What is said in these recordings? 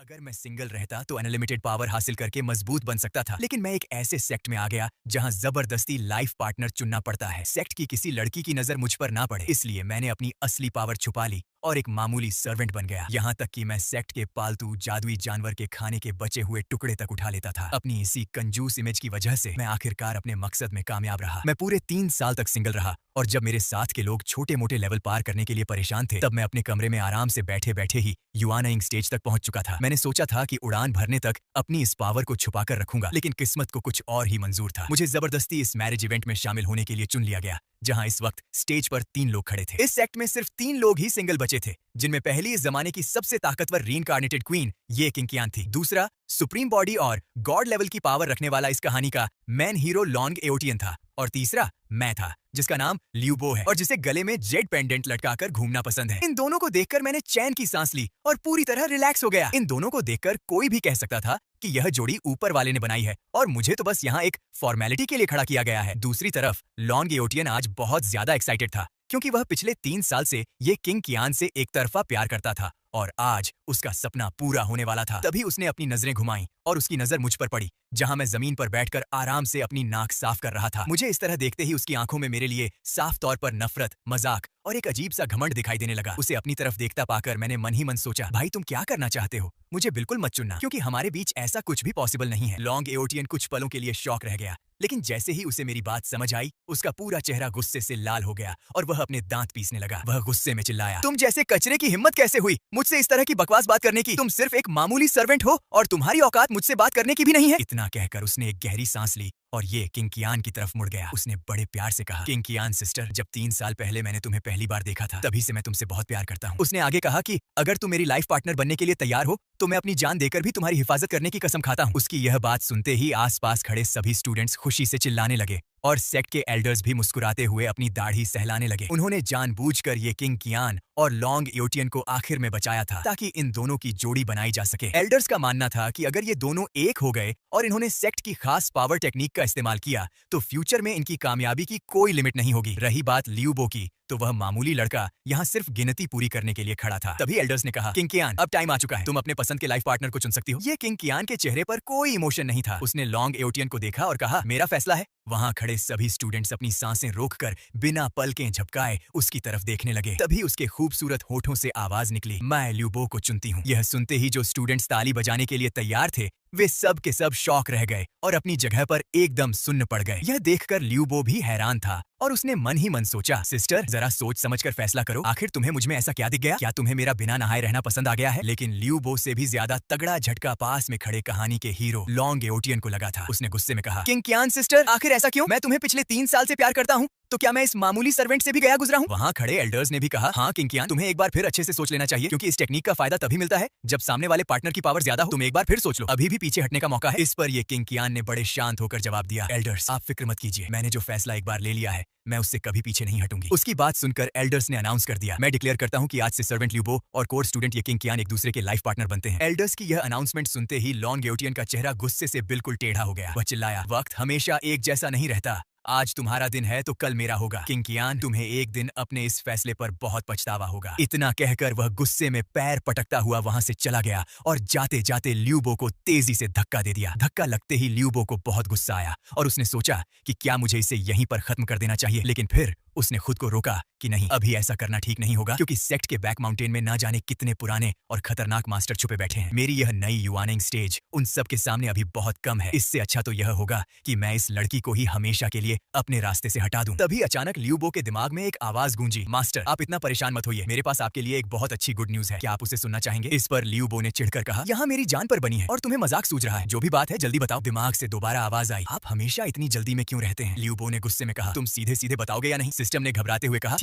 अगर मैं सिंगल रहता तो अनलिमिटेड पावर हासिल करके मजबूत बन सकता था, लेकिन मैं एक ऐसे सेक्ट में आ गया जहां जबरदस्ती लाइफ पार्टनर चुनना पड़ता है। सेक्ट की किसी लड़की की नजर मुझ पर ना पड़े, इसलिए मैंने अपनी असली पावर छुपा ली और एक मामूली सर्वेंट बन गया। यहाँ तक कि मैं सेक्ट के पालतू जादुई जानवर के खाने के बचे हुए टुकड़े तक उठा लेता था। अपनी इसी कंजूस इमेज की वजह से मैं आखिरकार अपने मकसद में कामयाब रहा। मैं पूरे 3 साल तक सिंगल रहा और जब मेरे साथ के लोग छोटे मोटे लेवल पार करने के लिए परेशान थे, तब मैं अपने कमरे में आराम से बैठे बैठे ही युआनाइंग स्टेज तक पहुंच चुका था। मैंने सोचा था कि उड़ान भरने तक अपनी इस पावर को छुपा कर रखूंगा, लेकिन किस्मत को कुछ और ही मंजूर था। मुझे जबरदस्ती इस मैरिज इवेंट में शामिल होने के लिए चुन लिया गया, जहां इस वक्त स्टेज पर 3 लोग खड़े थे। इस सेक्ट में सिर्फ 3 लोग ही सिंगल बचे थे, जिनमें पहली इस जमाने की सबसे ताकतवर रीइंकार्नेटेड क्वीन ये किंकियान थी। दूसरा सुप्रीम बॉडी और गॉड लेवल की पावर रखने वाला इस कहानी का मैन हीरो लॉन्ग एओटियन था। और तीसरा मैं था, जिसका नाम लियू बो है और जिसे गले में जेड पेंडेंट लटकाकर घूमना पसंद है। इन दोनों को देखकर मैंने चैन की सांस ली और पूरी तरह रिलैक्स हो गया। इन दोनों को देखकर कोई भी कह सकता था कि यह जोड़ी ऊपर वाले ने बनाई है और मुझे तो बस यहाँ एक फॉर्मेलिटी के लिए खड़ा किया गया है। दूसरी तरफ लॉन्ग एओटियन आज बहुत ज्यादा एक्साइटेड था, क्योंकि वह पिछले 3 साल से ये किंग कियान से एक तरफा प्यार करता था और आज उसका सपना पूरा होने वाला था। तभी उसने अपनी नजरें घुमाई और उसकी नजर मुझ पर पड़ी, जहां मैं जमीन पर बैठकर आराम से अपनी नाक साफ कर रहा था। मुझे इस तरह देखते ही उसकी आंखों में मेरे लिए साफ तौर पर नफरत, मजाक और एक अजीब सा घमंड दिखाई देने लगा। उसे अपनी तरफ देखता पाकर मैंने मन ही मन सोचा, भाई तुम क्या करना चाहते हो? मुझे बिल्कुल मत चुनना, क्योंकि हमारे बीच ऐसा कुछ भी पॉसिबल नहीं है। लॉन्ग एओटियन कुछ पलों के लिए शॉक रह गया, लेकिन जैसे ही उसे मेरी बात समझ आई, उसका पूरा चेहरा गुस्से से लाल हो गया और वह अपने दांत पीसने लगा। वह गुस्से में चिल्लाया, तुम जैसे कचरे की हिम्मत कैसे हुई मुझसे इस तरह की बकवास बात करने की? तुम सिर्फ एक मामूली सर्वेंट हो और तुम्हारी औकात मुझसे बात करने की भी नहीं है। इतना कहकर उसने एक गहरी सांस ली और ये किंकियान की तरफ मुड़ गया। उसने बड़े प्यार से कहा, किंकियान सिस्टर, जब 3 साल पहले मैंने तुम्हें पहली बार देखा था, तभी से मैं तुमसे बहुत प्यार करता हूँ। उसने आगे कहा कि अगर तुम मेरी लाइफ पार्टनर बनने के लिए तैयार हो तो मैं अपनी जान देकर भी तुम्हारी हिफाजत करने की कसम खाता हूँ। उसकी यह बात सुनते ही आसपास खड़े सभी स्टूडेंट्स खुशी से चिल्लाने लगे और सेक्ट के एल्डर्स भी मुस्कुराते हुए अपनी दाढ़ी सहलाने लगे। उन्होंने जानबूझकर ये किंग कियान और लॉन्ग एओटियन को आखिर में बचाया था, ताकि इन दोनों की जोड़ी बनाई जा सके। एल्डर्स का मानना था कि अगर ये दोनों एक हो गए और इन्होंने सेक्ट की खास पावर टेक्निक का इस्तेमाल किया तो फ्यूचर में इनकी कामयाबी की कोई लिमिट नहीं होगी। रही बात लियू बो की, तो वह मामूली लड़का यहाँ सिर्फ गिनती पूरी करने के लिए खड़ा था। तभी एल्डर्स ने कहा, किंग कियान, अब टाइम आ चुका है, तुम अपने पसंद के लाइफ पार्टनर को चुन सकती हो। ये किंग कियान के चेहरे पर कोई इमोशन नहीं था। उसने लॉन्ग एओटियन को देखा और कहा, मेरा फैसला है। वहां खड़े सभी स्टूडेंट्स अपनी सांसें रोककर बिना पलकें झपकाए उसकी तरफ देखने लगे। तभी उसके खूबसूरत होठों से आवाज निकली, मैं लियू बो को चुनती हूँ। यह सुनते ही जो स्टूडेंट्स ताली बजाने के लिए तैयार थे, वे सब के सब शॉक रह गए और अपनी जगह पर एकदम सुन्न पड़ गए। यह देखकर लियू बो भी हैरान था और उसने मन ही मन सोचा, सिस्टर, जरा सोच समझकर फैसला करो। आखिर तुम्हें मुझ में ऐसा क्या दिख गया? क्या तुम्हें मेरा बिना नहाए रहना पसंद आ गया है? लेकिन लियू बो से भी ज्यादा तगड़ा झटका पास में खड़े कहानी के हीरो लॉन्ग एओटियन को लगा था। उसने गुस्से में कहा, किंग कियान सिस्टर, आखिर ऐसा क्यों? मैं तुम्हें पिछले 3 साल से प्यार करता हूँ, तो क्या मैं इस मामूली सर्वेंट से भी गया गुजरा हूँ? वहाँ खड़े एल्डर्स ने भी कहा, हाँ किंग कियान, तुम्हें एक बार फिर अच्छे से सोच लेना चाहिए, क्योंकि इस टेक्निक का फायदा तभी मिलता है जब सामने वाले पार्टनर की पावर ज्यादा हो। तुम एक बार फिर सोच लो, अभी भी पीछे हटने का मौका है। इस पर ये किंग कियान ने बड़े शांत होकर जवाब दिया, एल्डर्स, आप फिक्र मत कीजिए, मैंने जो फैसला एक बार ले लिया है, मैं उससे कभी पीछे नहीं हटूंगी। उसकी बात सुनकर एल्डर्स ने अनाउंस कर दिया, मैं डिक्लेयर करता हूं कि आज से सर्वेंट लियू बो और कोर स्टूडेंट ये किंग कियान एक दूसरे के लाइफ पार्टनर बनते हैं। एल्डर्स की यह अनाउंसमेंट सुनते ही लॉन्ग एओटियन का चेहरा गुस्से से बिल्कुल टेढ़ा हो गया। वह चिल्लाया, वक्त हमेशा एक जैसा नहीं रहता, आज तुम्हारा दिन है तो कल मेरा होगा। किंग कियान, तुम्हें एक दिन अपने इस फैसले पर बहुत पछतावा होगा। इतना कहकर वह गुस्से में पैर पटकता हुआ वहां से चला गया और जाते जाते लियू बो को तेजी से धक्का दे दिया। धक्का लगते ही लियू बो को बहुत गुस्सा आया और उसने सोचा कि क्या मुझे इसे यहीं पर खत्म कर देना चाहिए, लेकिन फिर उसने खुद को रोका कि नहीं, अभी ऐसा करना ठीक नहीं होगा, क्योंकि सेक्ट के बैक माउंटेन में ना जाने कितने पुराने और खतरनाक मास्टर छुपे बैठे हैं। मेरी यह नई युआनिंग स्टेज उन सब के सामने अभी बहुत कम है। इससे अच्छा तो यह होगा कि मैं इस लड़की को ही हमेशा के लिए अपने रास्ते से हटा दूं। तभी अचानक लियू बो के दिमाग में एक आवाज गूंजी, मास्टर, आप इतना परेशान मत होइए, मेरे पास आपके लिए एक बहुत अच्छी गुड न्यूज है, क्या आप उसे सुनना चाहेंगे? इस पर लियू बो ने चिढ़कर कहा, यहाँ मेरी जान पर बनी है और तुम्हें मजाक सूझ रहा है, जो भी बात है जल्दी बताओ। दिमाग से दोबारा आवाज आई, आप हमेशा इतनी जल्दी में क्यों रहते हैं? लियू बो ने गुस्से में कहा, तुम सीधे सीधे बताओगे या नहीं? सिस्टम ने घबराते हुए कहा,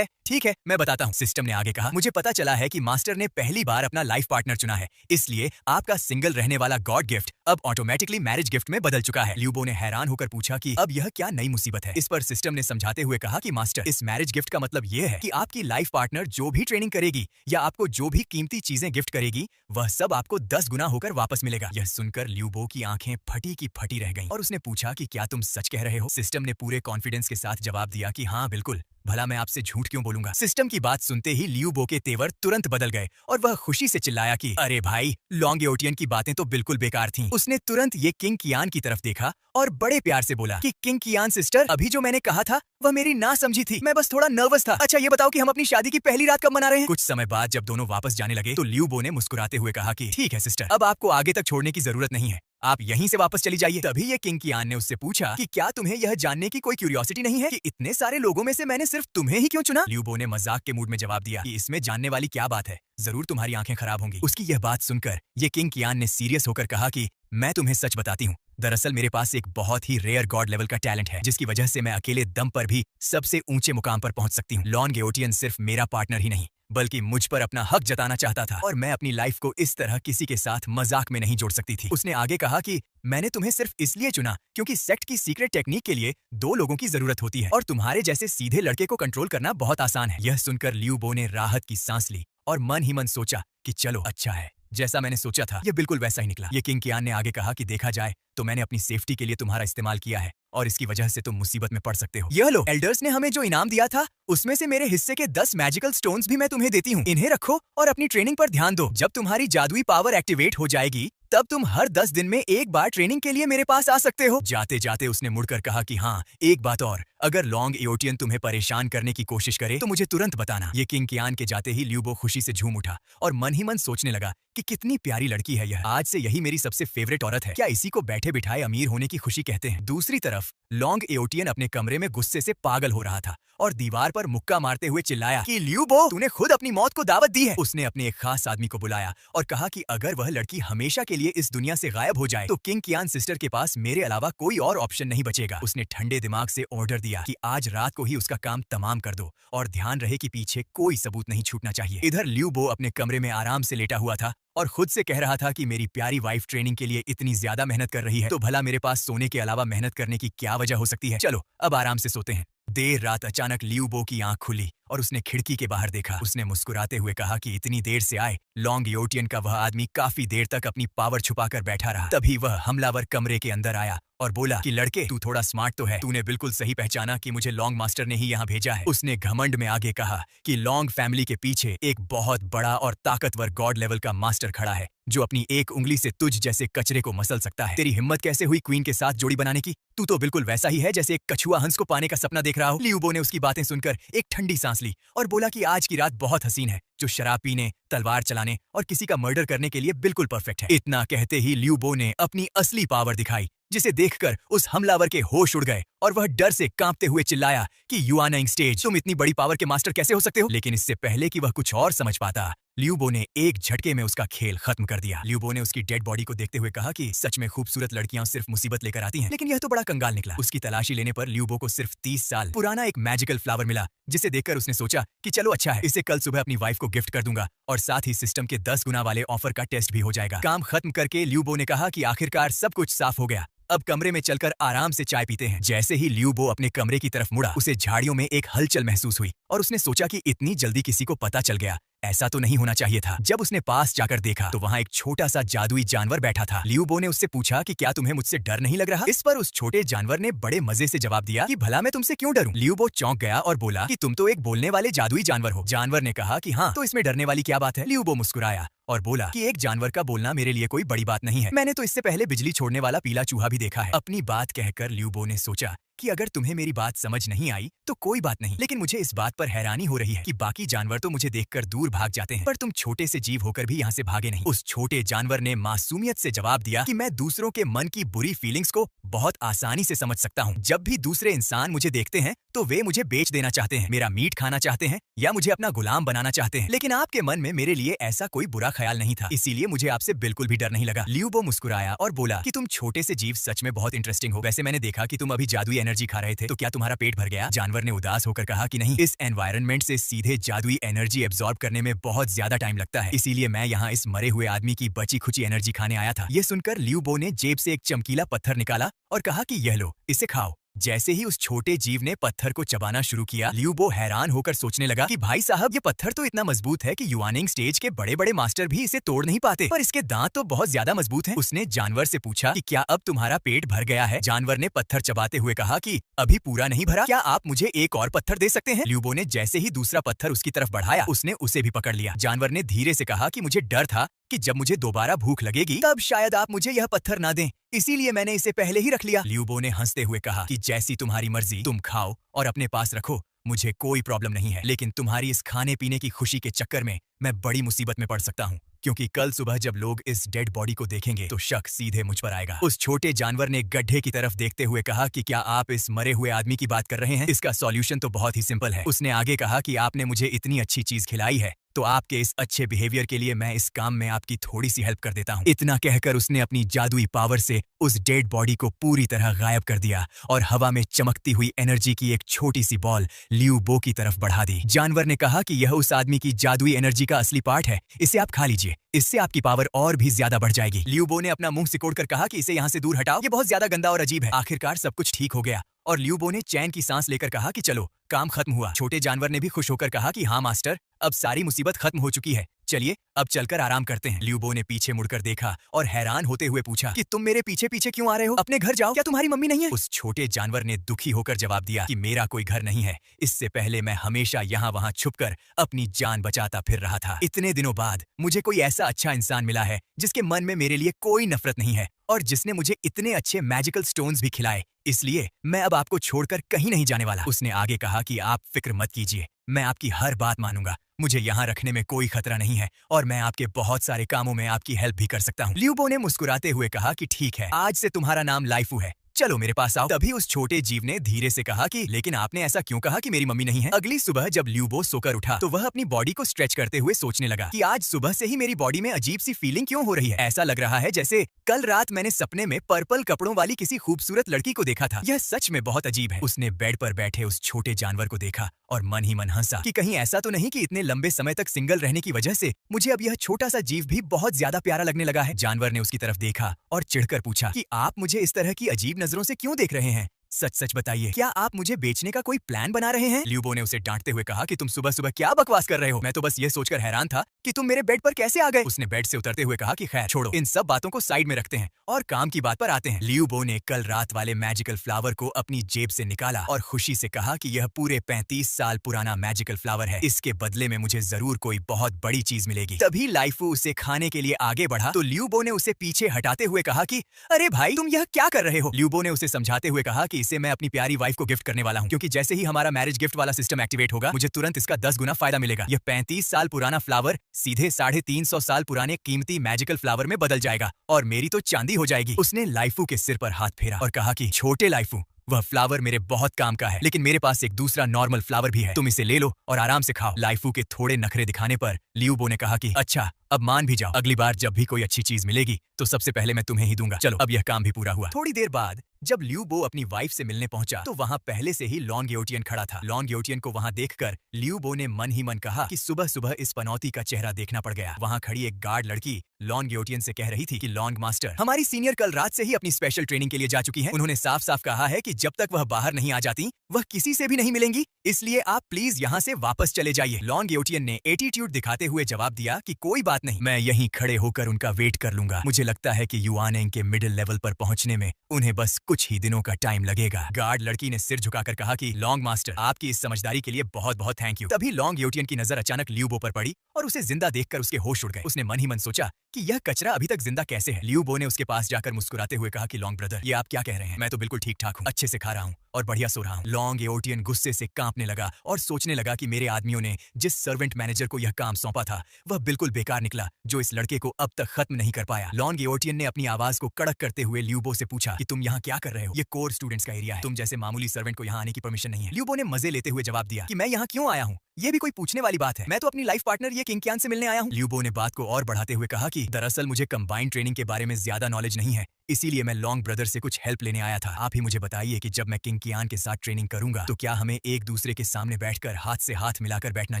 ठीक है, मैं बताता हूँ। सिस्टम ने आगे कहा, मुझे पता चला है कि मास्टर ने पहली बार अपना लाइफ पार्टनर चुना है, इसलिए आपका सिंगल रहने वाला गॉड गिफ्ट अब ऑटोमेटिकली मैरिज गिफ्ट में बदल चुका है। लियू बो ने हैरान होकर पूछा कि अब यह क्या नई मुसीबत है? इस पर सिस्टम ने समझाते हुए कहा कि मास्टर, इस मैरिज गिफ्ट का मतलब यह है कि आपकी लाइफ पार्टनर जो भी ट्रेनिंग करेगी या आपको जो भी कीमती चीजें गिफ्ट करेगी, वह सब आपको 10 गुना होकर वापस मिलेगा। यह सुनकर लियू बो की आंखें फटी की फटी रह गईं और उसने पूछा कि क्या तुम सच कह रहे हो? सिस्टम ने पूरे कॉन्फिडेंस के साथ जवाब दिया कि हाँ बिल्कुल, भला मैं आपसे झूठ क्यों बोलूंगा। सिस्टम की बात सुनते ही लियू बो के तेवर तुरंत बदल गए और वह खुशी से चिल्लाया कि अरे भाई, लॉन्ग एओटियन की बातें तो बिल्कुल बेकार थीं। उसने तुरंत ये किंग कियान की तरफ देखा और बड़े प्यार से बोला कि किंग कियान सिस्टर, अभी जो मैंने कहा था वह मेरी ना समझी थी, मैं बस थोड़ा नर्वस था। अच्छा ये बताओ कि हम अपनी शादी की पहली रात कब मना रहे हैं। कुछ समय बाद जब दोनों वापस जाने लगे तो लियू बो ने मुस्कुराते हुए कहा कि ठीक है सिस्टर, अब आपको आगे तक छोड़ने की जरूरत नहीं है, आप यहीं से वापस चली जाइए। तभी ये किंग कियान ने उससे पूछा कि क्या तुम्हें यह जानने की कोई क्यूरियोसिटी नहीं है कि इतने सारे लोगों में से मैंने सिर्फ तुम्हें ही क्यों चुना। लियू बो ने मजाक के मूड में जवाब दिया कि इसमें जानने वाली क्या बात है, जरूर तुम्हारी आंखें खराब होंगी। उसकी यह बात सुनकर ये किंग कियान ने सीरियस होकर कहा कि मैं तुम्हें सच बताती हूँ, दरअसल मेरे पास एक बहुत ही रेयर गॉड लेवल का टैलेंट है जिसकी वजह से मैं अकेले दम पर भी सबसे ऊंचे मुकाम पर पहुंच सकती हूँ। लॉन्ग एओटियन सिर्फ मेरा पार्टनर ही नहीं बल्कि मुझ पर अपना हक जताना चाहता था और मैं अपनी लाइफ को इस तरह किसी के साथ मजाक में नहीं जोड़ सकती थी। उसने आगे कहा कि मैंने तुम्हें सिर्फ इसलिए चुना क्योंकि सेक्ट की सीक्रेट टेक्निक के लिए 2 लोगों की जरूरत होती है और तुम्हारे जैसे सीधे लड़के को कंट्रोल करना बहुत आसान है। यह सुनकर लियू बो ने राहत की सांस ली और मन ही मन सोचा कि चलो अच्छा है, जैसा मैंने सोचा था ये बिल्कुल वैसा ही निकला। ये किंग कियान ने आगे कहा कि देखा जाए तो मैंने अपनी सेफ्टी के लिए तुम्हारा इस्तेमाल किया है और इसकी वजह से तुम मुसीबत में पड़ सकते हो। यह लो, एल्डर्स ने हमें जो इनाम दिया था उसमें से मेरे हिस्से के 10 मैजिकल स्टोन्स भी मैं तुम्हें देती हूँ, इन्हें रखो और अपनी ट्रेनिंग पर ध्यान दो। जब तुम्हारी जादुई पावर एक्टिवेट हो जाएगी तब तुम हर 10 दिन में एक बार ट्रेनिंग के लिए मेरे पास आ सकते हो। जाते जाते उसने मुड़कर कहा कि हाँ, एक बात और, अगर लॉन्ग एओटियन तुम्हें परेशान करने की कोशिश करे तो मुझे तुरंत बताना। ये किंग कियान के जाते ही लियू बो खुशी से झूम उठा और मन ही मन सोचने लगा कि कितनी प्यारी लड़की है यह, आज से यही मेरी सबसे फेवरेट औरत है। क्या इसी को बैठे बिठाए अमीर होने की खुशी कहते हैं। दूसरी तरफ लॉन्ग एओटियन अपने कमरे में गुस्से से पागल हो रहा था और दीवार पर मुक्का मारते हुए चिल्लाया कि लियू बो, तूने खुद अपनी मौत को दावत दी है। उसने अपने एक खास आदमी को बुलाया और कहा कि अगर वह लड़की हमेशा के लिए इस दुनिया से गायब हो जाए तो किंग कियान सिस्टर के पास मेरे अलावा कोई और ऑप्शन नहीं बचेगा। उसने ठंडे दिमाग से ऑर्डर दिया कि आज रात को ही उसका काम तमाम कर दो और ध्यान रहे कि पीछे कोई सबूत नहीं छूटना चाहिए। इधर लियू बो अपने कमरे में आराम से लेटा हुआ था और खुद से कह रहा था कि मेरी प्यारी वाइफ ट्रेनिंग के लिए इतनी ज्यादा मेहनत कर रही है तो भला मेरे पास सोने के अलावा मेहनत करने की क्या वजह हो सकती है। चलो अब आराम से सोते हैं। देर रात अचानक लियू बो की आंख खुली और उसने खिड़की के बाहर देखा। उसने मुस्कुराते हुए कहा कि इतनी देर से आए लॉन्ग एओटियन का वह आदमी काफी देर तक अपनी पावर छुपाकर बैठा रहा। तभी वह हमलावर कमरे के अंदर आया और बोला कि लड़के, तू थोड़ा स्मार्ट तो है, तूने बिल्कुल सही पहचाना कि मुझे लॉन्ग मास्टर ने ही यहाँ भेजा है। उसने घमंड में आगे कहा कि लॉन्ग फैमिली के पीछे एक बहुत बड़ा और ताकतवर गॉड लेवल का मास्टर खड़ा है जो अपनी एक उंगली से तुझ जैसे कचरे को मसल सकता है। तेरी हिम्मत कैसे हुई क्वीन के साथ जोड़ी बनाने की? तू तो बिल्कुल वैसा ही है जैसे एक कछुआ हंस को पाने का सपना देख रहा हो। लियू बो ने उसकी बातें सुनकर एक ठंडी सांस ली और बोला कि आज की रात बहुत हसीन है, जो शराब पीने, तलवार चलाने और किसी का मर्डर करने के लिए बिल्कुल परफेक्ट है। इतना कहते ही लियू बो ने अपनी असली पावर दिखाई जिसे देखकर उस हमलावर के होश उड़ गए और वह डर से कांपते हुए चिल्लाया कि यू आर नइंग स्टेज, तुम इतनी बड़ी पावर के मास्टर कैसे हो सकते हो? लेकिन इससे पहले कि वह कुछ और समझ पाता, लियू बो ने एक झटके में उसका खेल खत्म कर दिया। लियू बो ने उसकी डेड बॉडी को देखते हुए कहा कि सच में खूबसूरत लड़कियां सिर्फ मुसीबत लेकर आती हैं, लेकिन यह तो बड़ा कंगाल निकला। उसकी तलाशी लेने पर लियू बो को सिर्फ 30 साल पुराना एक मैजिकल फ्लावर मिला जिसे देखकर उसने सोचा कि चलो अच्छा है, इसे कल सुबह अपनी वाइफ को गिफ्ट कर दूंगा और साथ ही सिस्टम के 10 गुना वाले ऑफर का टेस्ट भी हो जाएगा। काम खत्म करके लियू बो ने कहा कि आखिरकार सब कुछ साफ हो गया, अब कमरे में चलकर आराम से चाय पीते हैं। जैसे ही लियू बो अपने कमरे की तरफ मुड़ा, उसे झाड़ियों में एक हलचल महसूस हुई और उसने सोचा कि इतनी जल्दी किसी को पता चल गया, ऐसा तो नहीं होना चाहिए था। जब उसने पास जाकर देखा तो वहाँ एक छोटा सा जादुई जानवर बैठा था। लियू बो ने उससे पूछा कि क्या तुम्हें मुझसे डर नहीं लग रहा? इस पर उस छोटे जानवर ने बड़े मजे से जवाब दिया कि भला मैं तुमसे क्यों डरूं? लियू बो चौंक गया और बोला कि तुम तो एक बोलने वाले जादुई जानवर हो। जानवर ने कहा कि हाँ, तो इसमें डरने वाली क्या बात है? लियू बो मुस्कुराया और बोला कि एक जानवर का बोलना मेरे लिए कोई बड़ी बात नहीं है, मैंने तो इससे पहले बिजली छोड़ने वाला पीला चूहा भी देखा है। अपनी बात कहकर लियू बो ने सोचा कि अगर तुम्हें मेरी बात समझ नहीं आई तो कोई बात नहीं, लेकिन मुझे इस बात पर हैरानी हो रही है कि बाकी जानवर तो मुझे देखकर दूर भाग जाते हैं, पर तुम छोटे से जीव होकर भी यहाँ से भागे नहीं। उस छोटे जानवर ने मासूमियत से जवाब दिया कि मैं दूसरों के मन की बुरी फीलिंग्स को बहुत आसानी से समझ सकता हूँ। जब भी दूसरे इंसान मुझे देखते हैं तो वे मुझे बेच देना चाहते हैं, मेरा मीट खाना चाहते हैं या मुझे अपना गुलाम बनाना चाहते हैं, लेकिन आपके मन में मेरे लिए ऐसा कोई बुरा ख्याल नहीं था, इसीलिए मुझे आपसे बिल्कुल भी डर नहीं लगा। लियू बो मुस्कुराया और बोला कि तुम छोटे से जीव सच में बहुत इंटरेस्टिंग हो। वैसे मैंने देखा कि तुम अभी जादुई एनर्जी खा रहे थे, तो क्या तुम्हारा पेट भर गया? जानवर ने उदास होकर कहा कि नहीं, इस एनवायरनमेंट से सीधे जादुई एनर्जी एब्जॉर्ब करने में बहुत ज्यादा टाइम लगता है, इसीलिए मैं यहाँ इस मरे हुए आदमी की बची खुची एनर्जी खाने आया था। ये सुनकर लियू बो ने जेब से एक चमकीला पत्थर निकाला और कहा कि यह लो, इसे खाओ जैसे ही उस छोटे जीव ने पत्थर को चबाना शुरू किया, ल्यूबो हैरान होकर सोचने लगा कि भाई साहब, ये पत्थर तो इतना मजबूत है कि युआनिंग स्टेज के बड़े बड़े मास्टर भी इसे तोड़ नहीं पाते, पर इसके दांत तो बहुत ज्यादा मजबूत हैं। उसने जानवर से पूछा कि क्या अब तुम्हारा पेट भर गया है? जानवर ने पत्थर चबाते हुए कहा कि अभी पूरा नहीं भरा, क्या आप मुझे एक और पत्थर दे सकते हैं? ल्यूबो ने जैसे ही दूसरा पत्थर उसकी तरफ बढ़ाया, उसने उसे भी पकड़ लिया। जानवर ने धीरे से कहा कि मुझे डर था कि जब मुझे दोबारा भूख लगेगी तब शायद आप मुझे यह पत्थर ना दें, इसीलिए मैंने इसे पहले ही रख लिया। ल्यूबो ने हंसते हुए कहा कि जैसी तुम्हारी मर्जी, तुम खाओ और अपने पास रखो, मुझे कोई प्रॉब्लम नहीं है, लेकिन तुम्हारी इस खाने पीने की खुशी के चक्कर में मैं बड़ी मुसीबत में पड़ सकता हूँ, क्योंकि कल सुबह जब लोग इस डेड बॉडी को देखेंगे तो शक सीधे मुझ पर आएगा। उस छोटे जानवर ने गड्ढे की तरफ देखते हुए कहा कि क्या आप इस मरे हुए आदमी की बात कर रहे हैं? इसका सॉल्यूशन तो बहुत ही सिंपल है। उसने आगे कहा कि आपने मुझे इतनी अच्छी चीज खिलाई है, तो आपके इस अच्छे बिहेवियर के लिए मैं इस काम में आपकी थोड़ी सी हेल्प कर देता हूँ। इतना कहकर उसने अपनी जादुई पावर से उस डेड बॉडी को पूरी तरह गायब कर दिया और हवा में चमकती हुई एनर्जी की एक छोटी सी बॉल ल्यूबो की तरफ बढ़ा दी। जानवर ने कहा कि यह उस आदमी की जादुई एनर्जी का असली पार्ट है, इसे आप खा लीजिए, इससे आपकी पावर और भी ज्यादा बढ़ जाएगी। ल्यूबो ने अपना मुंह सिकोड़कर कहा कि इसे यहाँ से दूर हटाओ, ये बहुत ज्यादा गंदा और अजीब है। आखिरकार सब कुछ ठीक हो गया और ल्यूबो ने चैन की सांस लेकर कहा कि चलो, काम खत्म हुआ। छोटे जानवर ने भी खुश होकर कहा कि हाँ मास्टर, अब सारी मुसीबत खत्म हो चुकी है, चलिए अब चलकर आराम करते हैं। ल्यूबो ने पीछे मुड़कर देखा और हैरान होते हुए पूछा कि तुम मेरे पीछे पीछे क्यों आ रहे हो? अपने घर जाओ, क्या तुम्हारी मम्मी नहीं है? उस छोटे जानवर ने दुखी होकर जवाब दिया कि मेरा कोई घर नहीं है, इससे पहले मैं हमेशा यहाँ वहाँ छुपकर अपनी जान बचाता फिर रहा था। इतने दिनों बाद मुझे कोई ऐसा अच्छा इंसान मिला है जिसके मन में मेरे लिए कोई नफरत नहीं है और जिसने मुझे इतने अच्छे मैजिकल स्टोन्स भी खिलाए, इसलिए मैं अब आपको छोड़कर कहीं नहीं जाने वाला। उसने आगे कहा कि आप फिक्र मत कीजिए, मैं आपकी हर बात मानूंगा, मुझे यहाँ रखने में कोई खतरा नहीं है और मैं आपके बहुत सारे कामों में आपकी हेल्प भी कर सकता हूँ। ल्यूबो ने मुस्कुराते हुए कहा कि ठीक है, आज से तुम्हारा नाम लाइफू है, चलो मेरे पास आओ। तभी उस छोटे जीव ने धीरे से कहा कि लेकिन आपने ऐसा क्यों कहा कि मेरी मम्मी नहीं है? अगली सुबह जब ल्यूबो सोकर उठा तो वह अपनी बॉडी को स्ट्रेच करते हुए सोचने लगा कि आज सुबह से ही मेरी बॉडी में अजीब सी फीलिंग क्यों हो रही है। ऐसा लग रहा है जैसे कल रात मैंने सपने में पर्पल कपड़ों वाली किसी खूबसूरत लड़की को देखा था। यह सच में बहुत अजीब है। उसने बेड पर बैठे उस छोटे जानवर को देखा और मन ही मन हंसा कि कहीं ऐसा तो नहीं कि इतने लंबे समय तक सिंगल रहने की वजह से मुझे अब यह छोटा सा जीव भी बहुत ज्यादा प्यारा लगने लगा है। जानवर ने उसकी तरफ देखा और चिढ़कर पूछा कि आप मुझे इस तरह की अजीब नजरों से क्यों देख रहे हैं? सच सच बताइए, क्या आप मुझे बेचने का कोई प्लान बना रहे हैं? ल्यूबो ने उसे डांटते हुए कहा कि तुम सुबह सुबह क्या बकवास कर रहे हो? मैं तो बस ये सोचकर हैरान था कि तुम मेरे बेड पर कैसे आ गए। उसने बेड से उतरते हुए कहा कि खैर छोड़ो, इन सब बातों को साइड में रखते हैं और काम की बात पर आते हैं। ल्यूबो ने कल रात वाले मैजिकल फ्लावर को अपनी जेब से निकाला और खुशी से कहा कि यह पूरे 35 साल पुराना मैजिकल फ्लावर है, इसके बदले में मुझे जरूर कोई बहुत बड़ी चीज मिलेगी। तभी लाइफू उसे खाने के लिए आगे बढ़ा तो ल्यूबो ने उसे पीछे हटाते हुए कहा कि अरे भाई, तुम यह क्या कर रहे हो? ल्यूबो ने उसे समझाते हुए कहा कि इसे मैं अपनी प्यारी वाइफ को गिफ्ट करने वाला हूँ, क्योंकि जैसे ही हमारा मैरिज गिफ्ट वाला सिस्टम एक्टिवेट होगा मुझे तुरंत इसका 10 गुना फायदा मिलेगा। यह 35 साल पुराना फ्लावर सीधे 350 साल पुराने कीमती मैजिकल फ्लावर में बदल जाएगा और मेरी तो चांदी हो जाएगी। उसने लाइफू के सिर पर हाथ फेरा और कहा कि छोटे लाइफू, वह फ्लावर मेरे बहुत काम का है, लेकिन मेरे पास एक दूसरा नॉर्मल फ्लावर भी है, तुम इसे ले लो और आराम से खाओ। लाइफू के थोड़े नखरे दिखाने पर ल्यूबो ने कहा कि अच्छा, अब मान भी जाओ, अगली बार जब भी कोई अच्छी चीज मिलेगी तो सबसे पहले मैं तुम्हें ही दूंगा। चलो, अब यह काम भी पूरा हुआ। थोड़ी देर बाद जब ल्यूबो अपनी वाइफ से मिलने पहुंचा तो वहां पहले से ही लॉन्गयोटियन खड़ा था। लॉन्गयोटियन को वहां देखकर ल्यूबो ने मन ही मन कहा कि सुबह सुबह इस पनौती का चेहरा देखना पड़ गया। वहां खड़ी एक गार्ड लड़की लॉन्गयोटियन से कह रही थी कि लॉन्ग मास्टर, हमारी सीनियर कल रात से ही अपनी स्पेशल ट्रेनिंग के लिए जा चुकी हैं। उन्होंने साफ साफ कहा है कि जब तक वह बाहर नहीं आ जाती वह किसी से भी नहीं मिलेंगी, इसलिए आप प्लीज यहाँ से वापस चले जाइए। लॉन्गयोटियन ने एटीट्यूड दिखाते हुए जवाब दिया कि कोई बात नहीं, मैं यहीं खड़े होकर उनका वेट कर लूंगा। मुझे लगता है कि युआनेंग के मिडिल लेवल पर पहुंचने में उन्हें बस कुछ ही दिनों का टाइम लगेगा। गार्ड लड़की ने सिर झुकाकर कहा कि लॉन्ग मास्टर, आपकी इस समझदारी के लिए बहुत बहुत थैंक यू। तभी लॉन्गयोटियन की नजर अचानक ल्यूबो पर पड़ी और उसे जिंदा देखकर उसके होश उड़ गए। उसने मन ही मन सोचा कि यह कचरा अभी तक जिंदा कैसे है। ल्यूबो ने उसके पास जाकर मुस्कुराते हुए कहा कि लॉन्ग ब्रदर, ये आप क्या कह रहे हैं? मैं तो बिल्कुल ठीक ठाक हूँ, अच्छे से खा रहा हूँ और बढ़िया सो रहा हूँ। लॉन्गयोटियन गुस्से से कांपने लगा और सोचने लगा कि मेरे आदमियों ने जिस सर्वेंट मैनेजर को यह काम सौंपा था वह बिल्कुल बेकार निकला, जो इस लड़के को अब तक खत्म नहीं कर पाया। लॉन्गयोटियन ने अपनी आवाज को कड़क करते हुए ल्यूबो से पूछा कि तुम यहाँ क्या कर रहे हो? ये कोर स्टूडेंट्स का एरिया है, तुम जैसे मामूली सर्वेंट को यहाँ आने की परमिशन नहीं है। ल्यूबो ने मजे लेते हुए जवाब दिया कि मैं यहाँ क्यों आया हूँ, ये भी कोई पूछने वाली बात है? मैं तो अपनी लाइफ पार्टनर ये किंगकियान से मिलने आया हूँ। ल्यूबो ने बात को और बढ़ाते हुए कहा कि दरअसल मुझे कंबाइंड ट्रेनिंग के बारे में ज्यादा नॉलेज नहीं है, इसीलिए मैं लॉन्ग ब्रदर से कुछ हेल्प लेने आया था। आप ही मुझे बताइए कि जब मैं किंगकियान के साथ ट्रेनिंग करूंगा तो क्या हमें एक दूसरे के सामने बैठकर हाथ से हाथ मिलाकर बैठना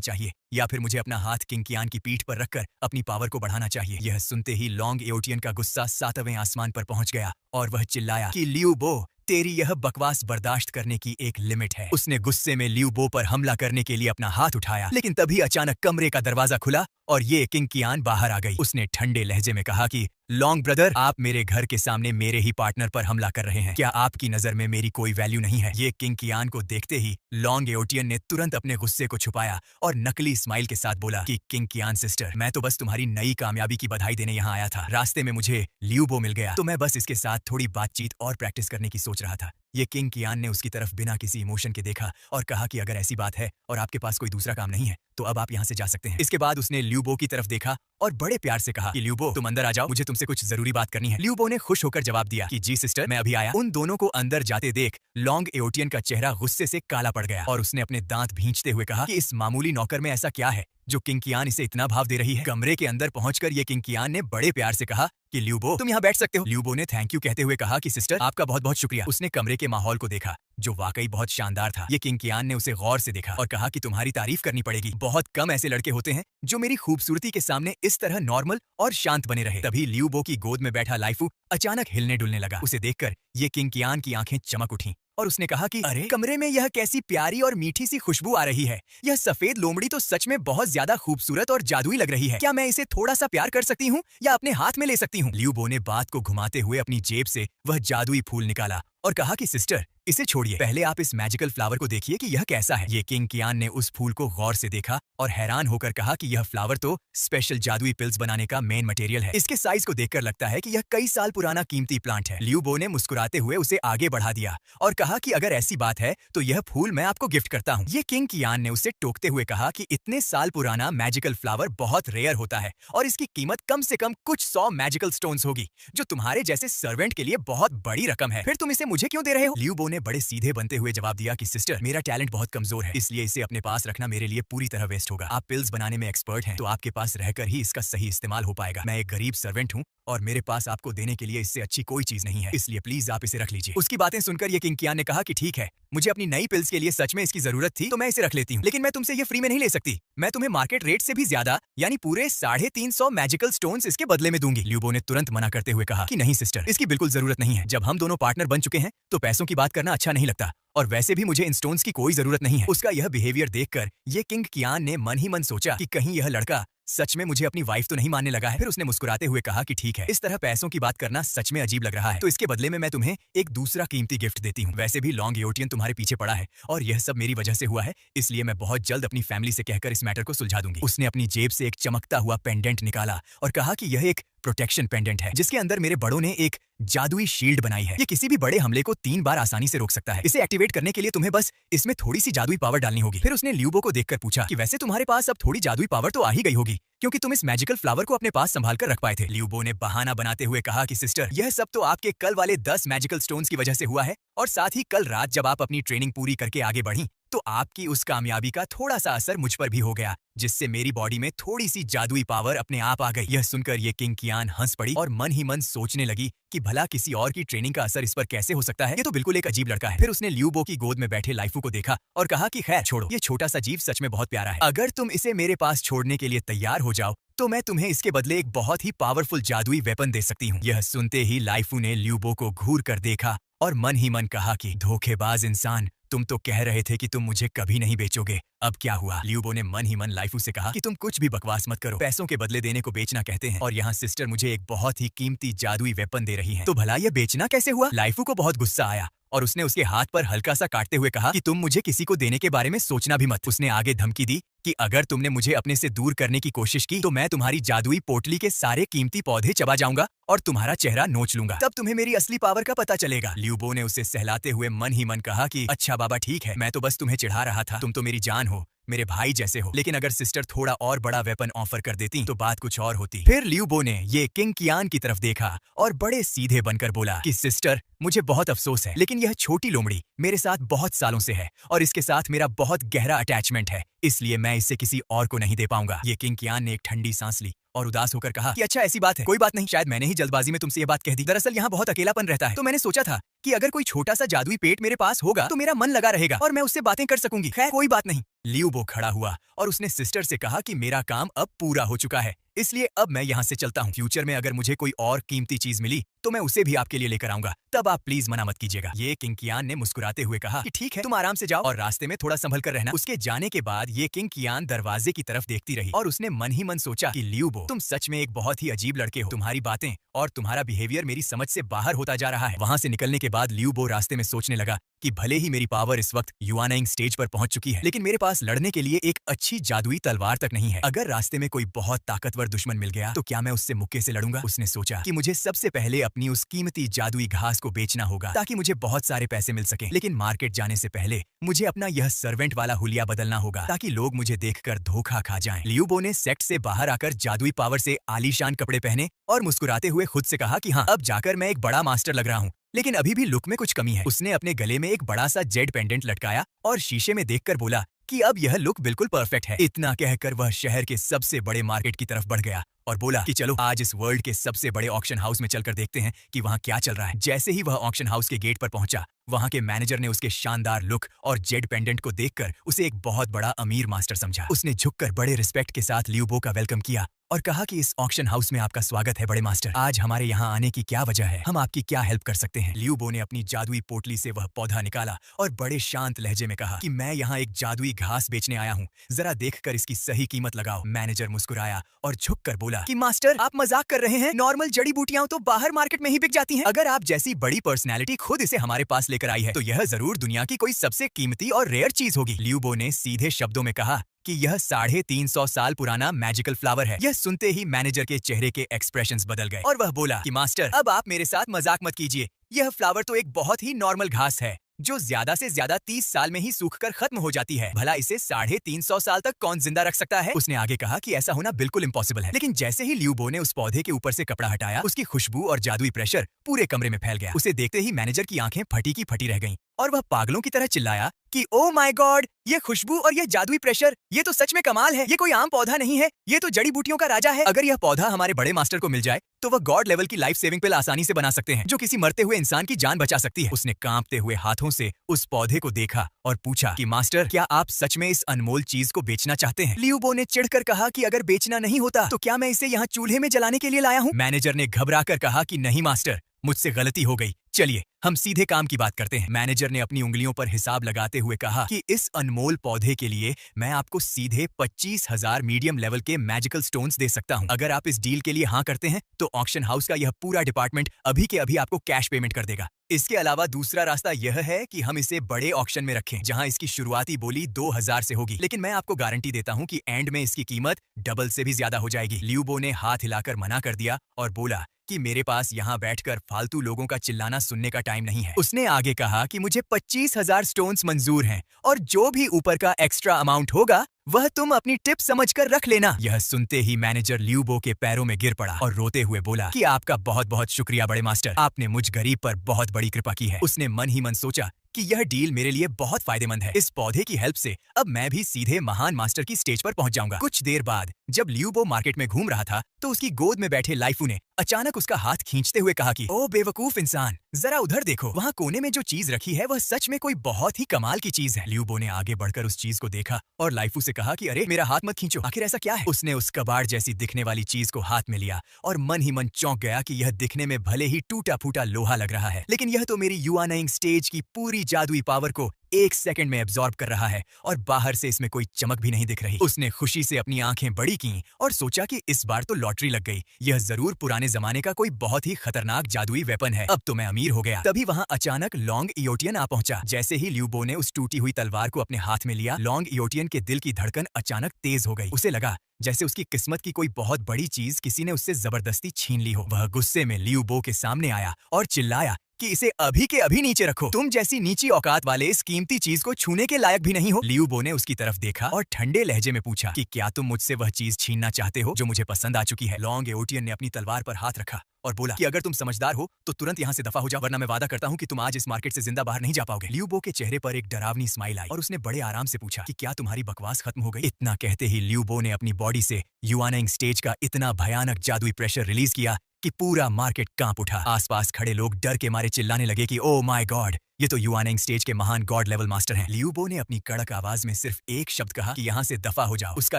चाहिए या फिर मुझे अपना हाथ किंगकियान की पीठ पर रखकर अपनी पावर को बढ़ाना चाहिए? यह सुनते ही लॉन्गयोटियन का गुस्सा 7वें आसमान पर पहुंच गया और वह चिल्लाया कि ल्यूबो, तेरी यह बकवास बर्दाश्त करने की एक लिमिट है। उसने गुस्से में लियू बो पर हमला करने के लिए अपना हाथ उठाया, लेकिन तभी अचानक कमरे का दरवाजा खुला और ये किंग कियान बाहर आ गई। उसने ठंडे लहजे में कहा कि लॉन्ग ब्रदर, आप मेरे घर के सामने मेरे ही पार्टनर पर हमला कर रहे हैं। क्या आपकी नजर में मेरी कोई वैल्यू नहीं है? ये किंग कियान को देखते ही लॉन्ग एओटियन ने तुरंत अपने गुस्से को छुपाया और नकली स्माइल के साथ बोला कि किंग कियान सिस्टर, मैं तो बस तुम्हारी नई कामयाबी की बधाई देने यहाँ आया था। रास्ते में मुझे लियू बो मिल गया, तो मैं बस इसके साथ थोड़ी बातचीत और प्रैक्टिस करने की सोच रहा था। ये किंग कियान ने उसकी तरफ बिना किसी इमोशन के देखा और कहा कि अगर ऐसी बात है और आपके पास कोई दूसरा काम नहीं है तो अब आप यहाँ से जा सकते हैं। इसके बाद उसने लियू बो की तरफ देखा और बड़े प्यार से कहा कि लियू बो, तुम अंदर आ जाओ, मुझे तुमसे कुछ जरूरी बात करनी है। लियू बो ने खुश होकर जवाब दिया कि जी सिस्टर, मैं अभी आया। उन दोनों को अंदर जाते देख लॉन्ग एओटियन का चेहरा गुस्से से काला पड़ गया और उसने अपने दांत भींचते हुए कहा कि इस मामूली नौकर में ऐसा क्या है जो किंग कियान इसे इतना भाव दे रही है। कमरे के अंदर पहुंचकर ये किंग कियान ने बड़े प्यार से कहा कि लियू बो, तुम यहाँ बैठ सकते हो। लियू बो ने थैंक यू कहते हुए कहा कि सिस्टर, आपका बहुत बहुत शुक्रिया। उसने कमरे के माहौल को देखा जो वाकई बहुत शानदार था। ये किंग कियान ने उसे गौर से देखा और कहा कि तुम्हारी तारीफ करनी पड़ेगी। बहुत कम ऐसे लड़के होते हैं जो मेरी खूबसूरती के सामने इस तरह नॉर्मल और शांत बने रहे। तभी लियू बो की गोद में बैठा लाइफू अचानक हिलने डुलने लगा। उसे देखकर ये किंग कियान की आंखें चमक उठीं और उसने कहा कि अरे, कमरे में यह कैसी प्यारी और मीठी सी खुशबू आ रही है। यह सफेद लोमड़ी तो सच में बहुत ज्यादा खूबसूरत और जादुई लग रही है। क्या मैं इसे थोड़ा सा प्यार कर सकती हूँ या अपने हाथ में ले सकती हूँ? लियू बो ने बात को घुमाते हुए अपनी जेब से वह जादुई फूल निकाला और कहा कि सिस्टर, इसे छोड़िए, पहले आप इस मैजिकल फ्लावर को देखिए कि यह कैसा है। ये किंग कियान ने उस फूल को गौर से देखा और हैरान होकर कहा कि यह फ्लावर तो स्पेशल जादुई पिल्स बनाने का मेन मटेरियल है। इसके साइज को देखकर लगता है कि यह कई साल पुराना कीमती प्लांट है। लियू बो ने मुस्कुराते हुए उसे आगे बढ़ा दिया और कहा कि अगर ऐसी बात है तो यह फूल मैं आपको गिफ्ट करता हूँ। ये किंग कियान ने उसे टोकते हुए कहा कि इतने साल पुराना मैजिकल फ्लावर बहुत रेयर होता है और इसकी कीमत कम से कम कुछ 100 मैजिकल स्टोन्स होगी, जो तुम्हारे जैसे सर्वेंट के लिए बहुत बड़ी रकम है। फिर तुम इसे मुझे क्यों दे रहे हो? लियू बो ने बड़े सीधे बनते हुए जवाब दिया कि सिस्टर, मेरा टैलेंट बहुत कमजोर है, इसलिए इसे अपने पास रखना मेरे लिए पूरी तरह वेस्ट होगा। आप पिल्स बनाने में एक्सपर्ट हैं, तो आपके पास रहकर ही इसका सही इस्तेमाल हो पाएगा। मैं एक गरीब सर्वेंट हूँ और मेरे पास आपको देने के लिए इससे अच्छी कोई चीज नहीं है, इसलिए प्लीज आप इसे रख लीजिए। उसकी बातें सुनकर ये किंग कियान ने कहा कि ठीक है, मुझे अपनी नई पिल्स के लिए सच में इसकी जरूरत थी तो मैं इसे रख लेती हूँ, लेकिन मैं तुमसे ये फ्री में नहीं ले सकती। मैं तुम्हें मार्केट रेट से भी ज्यादा यानी पूरे 350 मैजिकल स्टोन्स इसके बदले में दूंगी। लियू बो ने तुरंत मना करते हुए कहा कि नहीं सिस्टर, इसकी बिल्कुल जरूरत नहीं है। जब हम दोनों पार्टनर बन चुके हैं तो पैसों की बात करना अच्छा नहीं लगता और वैसे भी मुझे इन स्टोन्स की कोई जरूरत नहीं है। उसका यह बिहेवियर देखकर ये किंग कियान ने मन ही मन सोचा कि कहीं यह लड़का सच में मुझे अपनी वाइफ तो नहीं मानने लगा है। फिर उसने मुस्कुराते हुए कहा कि ठीक है, इस तरह पैसों की बात करना सच में अजीब लग रहा है, तो इसके बदले में मैं तुम्हें एक दूसरा कीमती गिफ्ट देती हूँ। वैसे भी लॉन्ग एओटियन तुम्हारे पीछे पड़ा है और यह सब मेरी वजह से हुआ है, इसलिए मैं बहुत जल्द अपनी फैमिली से कहकर इस मैटर को सुलझा दूंगी। उसने अपनी जेब से एक चमकता हुआ पेंडेंट निकाला और कहा कि यह एक प्रोटेक्शन पेंडेंट है जिसके अंदर मेरे बड़ों ने एक जादुई शील्ड बनाई है। ये किसी भी बड़े हमले को 3 बार आसानी से रोक सकता है। इसे एक्टिवेट करने के लिए तुम्हें बस इसमें थोड़ी सी जादुई पावर डालनी होगी। फिर उसने लियू बो को देखकर पूछा कि वैसे तुम्हारे पास अब थोड़ी जादुई पावर तो आ ही गई होगी, क्योंकि तुम इस मैजिकल फ्लावर को अपने पास संभाल कर रख पाए थे। लियू बो ने बहाना बनाते हुए कहा कि सिस्टर, यह सब तो आपके कल वाले 10 मैजिकल स्टोन्स की वजह से हुआ है और साथ ही कल रात जब आप अपनी ट्रेनिंग पूरी करके आगे बढ़ी तो आपकी उस कामयाबी का थोड़ा सा असर मुझ पर भी हो गया, जिससे मेरी बॉडी में थोड़ी सी जादुई पावर अपने आप आ गई। यह सुनकर ये किंग कियान हंस पड़ी और मन ही मन सोचने लगी कि भला किसी और की ट्रेनिंग का असर इस पर कैसे हो सकता है, ये तो बिल्कुल एक अजीब लड़का है। फिर उसने लियू बो की गोद में बैठे लाइफू को देखा और कहा कि खैर छोड़ो, ये छोटा सा जीव सच में बहुत प्यारा है। अगर तुम इसे मेरे पास छोड़ने के लिए तैयार हो जाओ तो मैं तुम्हें इसके बदले एक बहुत ही पावरफुल जादुई वेपन दे सकती हूँ। यह सुनते ही लाइफू ने लियू बो को घूर कर देखा और मन ही मन कहा कि धोखेबाज इंसान, तुम तो कह रहे थे कि तुम मुझे कभी नहीं बेचोगे, अब क्या हुआ? लियू बो ने मन ही मन लाइफू से कहा कि तुम कुछ भी बकवास मत करो, पैसों के बदले देने को बेचना कहते हैं और यहाँ सिस्टर मुझे एक बहुत ही कीमती जादुई वेपन दे रही है, तो भला यह बेचना कैसे हुआ? लाइफू को बहुत गुस्सा आया और उसने उसके हाथ पर हल्का सा काटते हुए कहा कि तुम मुझे किसी को देने के बारे में सोचना भी मत। उसने आगे धमकी दी कि अगर तुमने मुझे अपने से दूर करने की कोशिश की तो मैं तुम्हारी जादुई पोटली के सारे कीमती पौधे चबा जाऊंगा और तुम्हारा चेहरा नोच लूंगा, तब तुम्हें मेरी असली पावर का पता चलेगा। लियू बो ने उसे सहलाते हुए मन ही मन कहा कि अच्छा बाबा ठीक है, मैं तो बस तुम्हें चिढ़ा रहा था, तुम तो मेरी जान हो, मेरे भाई जैसे हो, लेकिन अगर सिस्टर थोड़ा और बड़ा वेपन ऑफर कर देती तो बात कुछ और होती। फिर लियू बो ने ये किंग कियान की तरफ देखा और बड़े सीधे बनकर बोला कि सिस्टर, मुझे बहुत अफसोस है, लेकिन यह छोटी लोमड़ी मेरे साथ बहुत सालों से है और इसके साथ मेरा बहुत गहरा अटैचमेंट है, इसलिए मैं इसे किसी और को नहीं दे पाऊंगा। ये किंग कियान ने एक ठंडी सांस ली और उदास होकर कहा कि अच्छा ऐसी बात है, कोई बात नहीं, शायद मैंने ही जल्दबाजी में तुमसे ये बात कह दी। दरअसल यहाँ बहुत अकेलापन रहता है, तो मैंने सोचा था कि अगर कोई छोटा सा जादुई पेट मेरे पास होगा तो मेरा मन लगा रहेगा और मैं उससे बातें कर सकूंगी। खैर कोई बात नहीं। लियू बो खड़ा हुआ और उसने सिस्टर से कहा कि मेरा काम अब पूरा हो चुका है, इसलिए अब मैं यहाँ से चलता हूँ। फ्यूचर में अगर मुझे कोई और कीमती चीज मिली तो मैं उसे भी आपके लिए लेकर आऊंगा, तब आप प्लीज मना मत कीजिएगा। ये किंग कियान ने मुस्कुराते हुए कहा कि ठीक है, तुम आराम से जाओ और रास्ते में थोड़ा संभल कर रहना। उसके जाने के बाद ये किंग कियान दरवाजे की तरफ देखती रही और उसने मन ही मन सोचा कि लियू बो, तुम सच में एक बहुत ही अजीब लड़के हो। तुम्हारी बातें और तुम्हारा बिहेवियर मेरी समझ से बाहर होता जा रहा है। वहां से निकलने के बाद लियू बो रास्ते में सोचने लगा कि भले ही मेरी पावर इस वक्त युआनाइंग स्टेज पर पहुंच चुकी है, लेकिन मेरे पास लड़ने के लिए एक अच्छी जादुई तलवार तक नहीं है। अगर रास्ते में कोई बहुत ताकतवर दुश्मन मिल गया तो क्या मैं उससे मुक्के से लड़ूंगा? उसने सोचा कि मुझे सबसे पहले अपनी उस कीमती जादुई घास को बेचना होगा ताकि मुझे बहुत सारे पैसे मिल सकें। लेकिन मार्केट जाने से पहले मुझे अपना यह सर्वेंट वाला हुलिया बदलना होगा ताकि लोग मुझे देखकर धोखा खा जाएं। लियू बो ने सेक्ट से बाहर आकर जादुई पावर से आलीशान कपड़े पहने और मुस्कुराते हुए खुद से कहा कि हाँ, अब जाकर मैं एक बड़ा मास्टर लग रहा हूँ, लेकिन अभी भी लुक में कुछ कमी है। उसने अपने गले में एक बड़ा सा जेड पेंडेंट लटकाया और शीशे में देखकर बोला कि अब यह लुक बिल्कुल परफेक्ट है। इतना कहकर वह शहर के सबसे बड़े मार्केट की तरफ बढ़ गया और बोला कि चलो आज इस वर्ल्ड के सबसे बड़े ऑक्शन हाउस में चलकर देखते हैं कि वहाँ क्या चल रहा है। जैसे ही वह ऑक्शन हाउस के गेट पर पहुंचा, वहाँ के मैनेजर ने उसके शानदार लुक और जेड पेंडेंट को देखकर उसे एक बहुत बड़ा अमीर मास्टर समझा। उसने झुककर बड़े रिस्पेक्ट के साथ लियू बो का वेलकम किया और कहा कि इस ऑक्शन हाउस में आपका स्वागत है बड़े मास्टर। आज हमारे यहाँ आने की क्या वजह है? हम आपकी क्या हेल्प कर सकते हैं? लियू बो ने अपनी जादुई पोटली से वह पौधा निकाला और बड़े शांत लहजे में कहा कि मैं यहाँ एक जादुई घास बेचने आया हूँ, जरा देखकर इसकी सही कीमत लगाओ। मैनेजर मुस्कुराया और झुककर बोला कि मास्टर, आप मजाक कर रहे हैं? नॉर्मल जड़ी बूटियां तो बाहर मार्केट में ही बिक जाती हैं। अगर आप जैसी बड़ी पर्सनैलिटी खुद इसे हमारे पास लेकर आई है तो यह जरूर दुनिया की कोई सबसे कीमती और रेयर चीज होगी। लियू बो ने सीधे शब्दों में कहा कि यह 350 साल पुराना मैजिकल फ्लावर है। यह सुनते ही मैनेजर के चेहरे के एक्सप्रेशंस बदल गए और वह बोला कि मास्टर, अब आप मेरे साथ मजाक मत कीजिए। यह फ्लावर तो एक बहुत ही नॉर्मल घास है जो ज्यादा से ज्यादा 30 साल में ही सूखकर खत्म हो जाती है। भला इसे 350 साल तक कौन जिंदा रख सकता है? उसने आगे कहा कि ऐसा होना बिल्कुल इम्पॉसिबल है। लेकिन जैसे ही लियू बो ने उस पौधे के ऊपर से कपड़ा हटाया, उसकी खुशबू और जादुई प्रेशर पूरे कमरे में फैल गया। उसे देखते ही मैनेजर की आंखें फटी की फटी रह गईं और वह पागलों की तरह चिल्लाया कि ओ माय गॉड, ये खुशबू और ये जादुई प्रेशर, ये तो सच में कमाल है। ये कोई आम पौधा नहीं है, ये तो जड़ी बूटियों का राजा है। अगर यह पौधा हमारे बड़े मास्टर को मिल जाए तो वह गॉड लेवल की लाइफ सेविंग पिल आसानी से बना सकते हैं जो किसी मरते हुए इंसान की जान बचा सकती है। उसने कांपते हुए हाथों से उस पौधे को देखा और पूछा कि मास्टर, क्या आप सच में इस अनमोल चीज को बेचना चाहते हैं? लियू बो ने चिढ़कर कहा कि अगर बेचना नहीं होता तो क्या मैं इसे यहाँ चूल्हे में जलाने के लिए लाया हूँ? मैनेजर ने घबराकर कहा कि नहीं मास्टर, मुझसे गलती हो गई, चलिए हम सीधे काम की बात करते हैं। मैनेजर ने अपनी उंगलियों पर हिसाब लगाते हुए कहा कि इस अनमोल पौधे के लिए मैं आपको सीधे 25,000 मीडियम लेवल के मैजिकल स्टोन्स दे सकता हूं। अगर आप इस डील के लिए हाँ करते हैं तो ऑक्शन हाउस का यह पूरा डिपार्टमेंट अभी के अभी आपको कैश पेमेंट कर देगा। इसके अलावा दूसरा रास्ता यह है कि हम इसे बड़े ऑक्शन में रखें जहां इसकी शुरुआती बोली 2,000 से होगी, लेकिन मैं आपको गारंटी देता हूं कि एंड में इसकी कीमत डबल से भी ज्यादा हो जाएगी। लियू बो ने हाथ हिलाकर मना कर दिया और बोला कि मेरे पास यहाँ बैठकर फालतू लोगों का चिल्लाना सुनने का टाइम नहीं है। उसने आगे कहा कि मुझे 25,000 स्टोन्स मंजूर हैं और जो भी ऊपर का एक्स्ट्रा अमाउंट होगा वह तुम अपनी टिप समझकर रख लेना। यह सुनते ही मैनेजर लियू बो के पैरों में गिर पड़ा और रोते हुए बोला कि आपका बहुत बहुत शुक्रिया बड़े मास्टर, आपने मुझ गरीब पर बहुत बड़ी कृपा की है। उसने मन ही मन सोचा कि यह डील मेरे लिए बहुत फायदेमंद है। इस पौधे की हेल्प से अब मैं भी सीधे महान मास्टर की स्टेज पर पहुंच जाऊंगा। कुछ देर बाद जब लियू बो मार्केट में घूम रहा था तो उसकी गोद में बैठे लाइफू ने अचानक उसका हाथ खींचते हुए कहा कि ओ बेवकूफ इंसान, जरा उधर देखो, वहाँ कोने में जो चीज रखी है वह सच में कोई बहुत ही कमाल की चीज है। लियू बो ने आगे बढ़कर उस चीज को देखा और लाइफू से कहा कि अरे मेरा हाथ मत खींचो, आखिर ऐसा क्या है? उसने उस कबाड़ जैसी दिखने वाली चीज को हाथ में लिया और मन ही मन चौंक गया कि यह दिखने में भले ही टूटा फूटा लोहा लग रहा है, लेकिन यह तो मेरी युआनाइंग स्टेज की पूरी जादुई पावर को 1 सेकंड में एब्जॉर्ब कर रहा है और बाहर से इसमें कोई चमक भी नहीं दिख रही। उसने खुशी से अपनी आंखें बड़ी की और सोचा कि इस बार तो लॉटरी लग गई, यह जरूर पुराने जमाने का कोई बहुत ही खतरनाक जादुई वेपन है, अब तो मैं अमीर हो गया। तभी वहां अचानक लॉन्ग इयोटियन आ पहुंचा। जैसे ही लियू बो ने उस टूटी हुई तलवार को अपने हाथ में लिया, लॉन्ग इयोटियन के दिल की धड़कन अचानक तेज हो गई। उसे लगा जैसे उसकी किस्मत की कोई बहुत बड़ी चीज किसी ने उससे जबरदस्ती छीन ली हो। वह गुस्से में लियू बो के सामने आया और चिल्लाया कि इसे अभी के अभी नीचे रखो, तुम जैसी नीची औकात वाले इस कीमती चीज को छूने के लायक भी नहीं हो। लियू बो ने उसकी तरफ देखा और ठंडे लहजे में पूछा कि क्या तुम मुझसे वह चीज छीनना चाहते हो जो मुझे पसंद आ चुकी है? लॉन्ग एओटियन ने अपनी तलवार पर हाथ रखा और बोला कि अगर तुम समझदार हो तो तुरंत यहाँ से दफा हो जाओ, वरना मैं वादा करता हूँ कि तुम आज इस मार्केट से जिंदा बाहर नहीं जा पाओगे। लियू बो के चेहरे पर एक डरावनी स्माइल आई और उसने बड़े आराम से पूछा कि क्या तुम्हारी बकवास खत्म हो गई? इतना कहते ही लियू बो ने अपनी बॉडी से युआनाइंग स्टेज का इतना भयानक जादुई प्रेशर रिलीज किया कि पूरा मार्केट कांप उठा। आसपास खड़े लोग डर के मारे चिल्लाने लगे कि ओ माय गॉड, ये तो युआनिंग स्टेज के महान गॉड लेवल मास्टर हैं। लियू बो ने अपनी कड़क आवाज में सिर्फ एक शब्द कहा कि यहाँ से दफा हो जाओ। उसका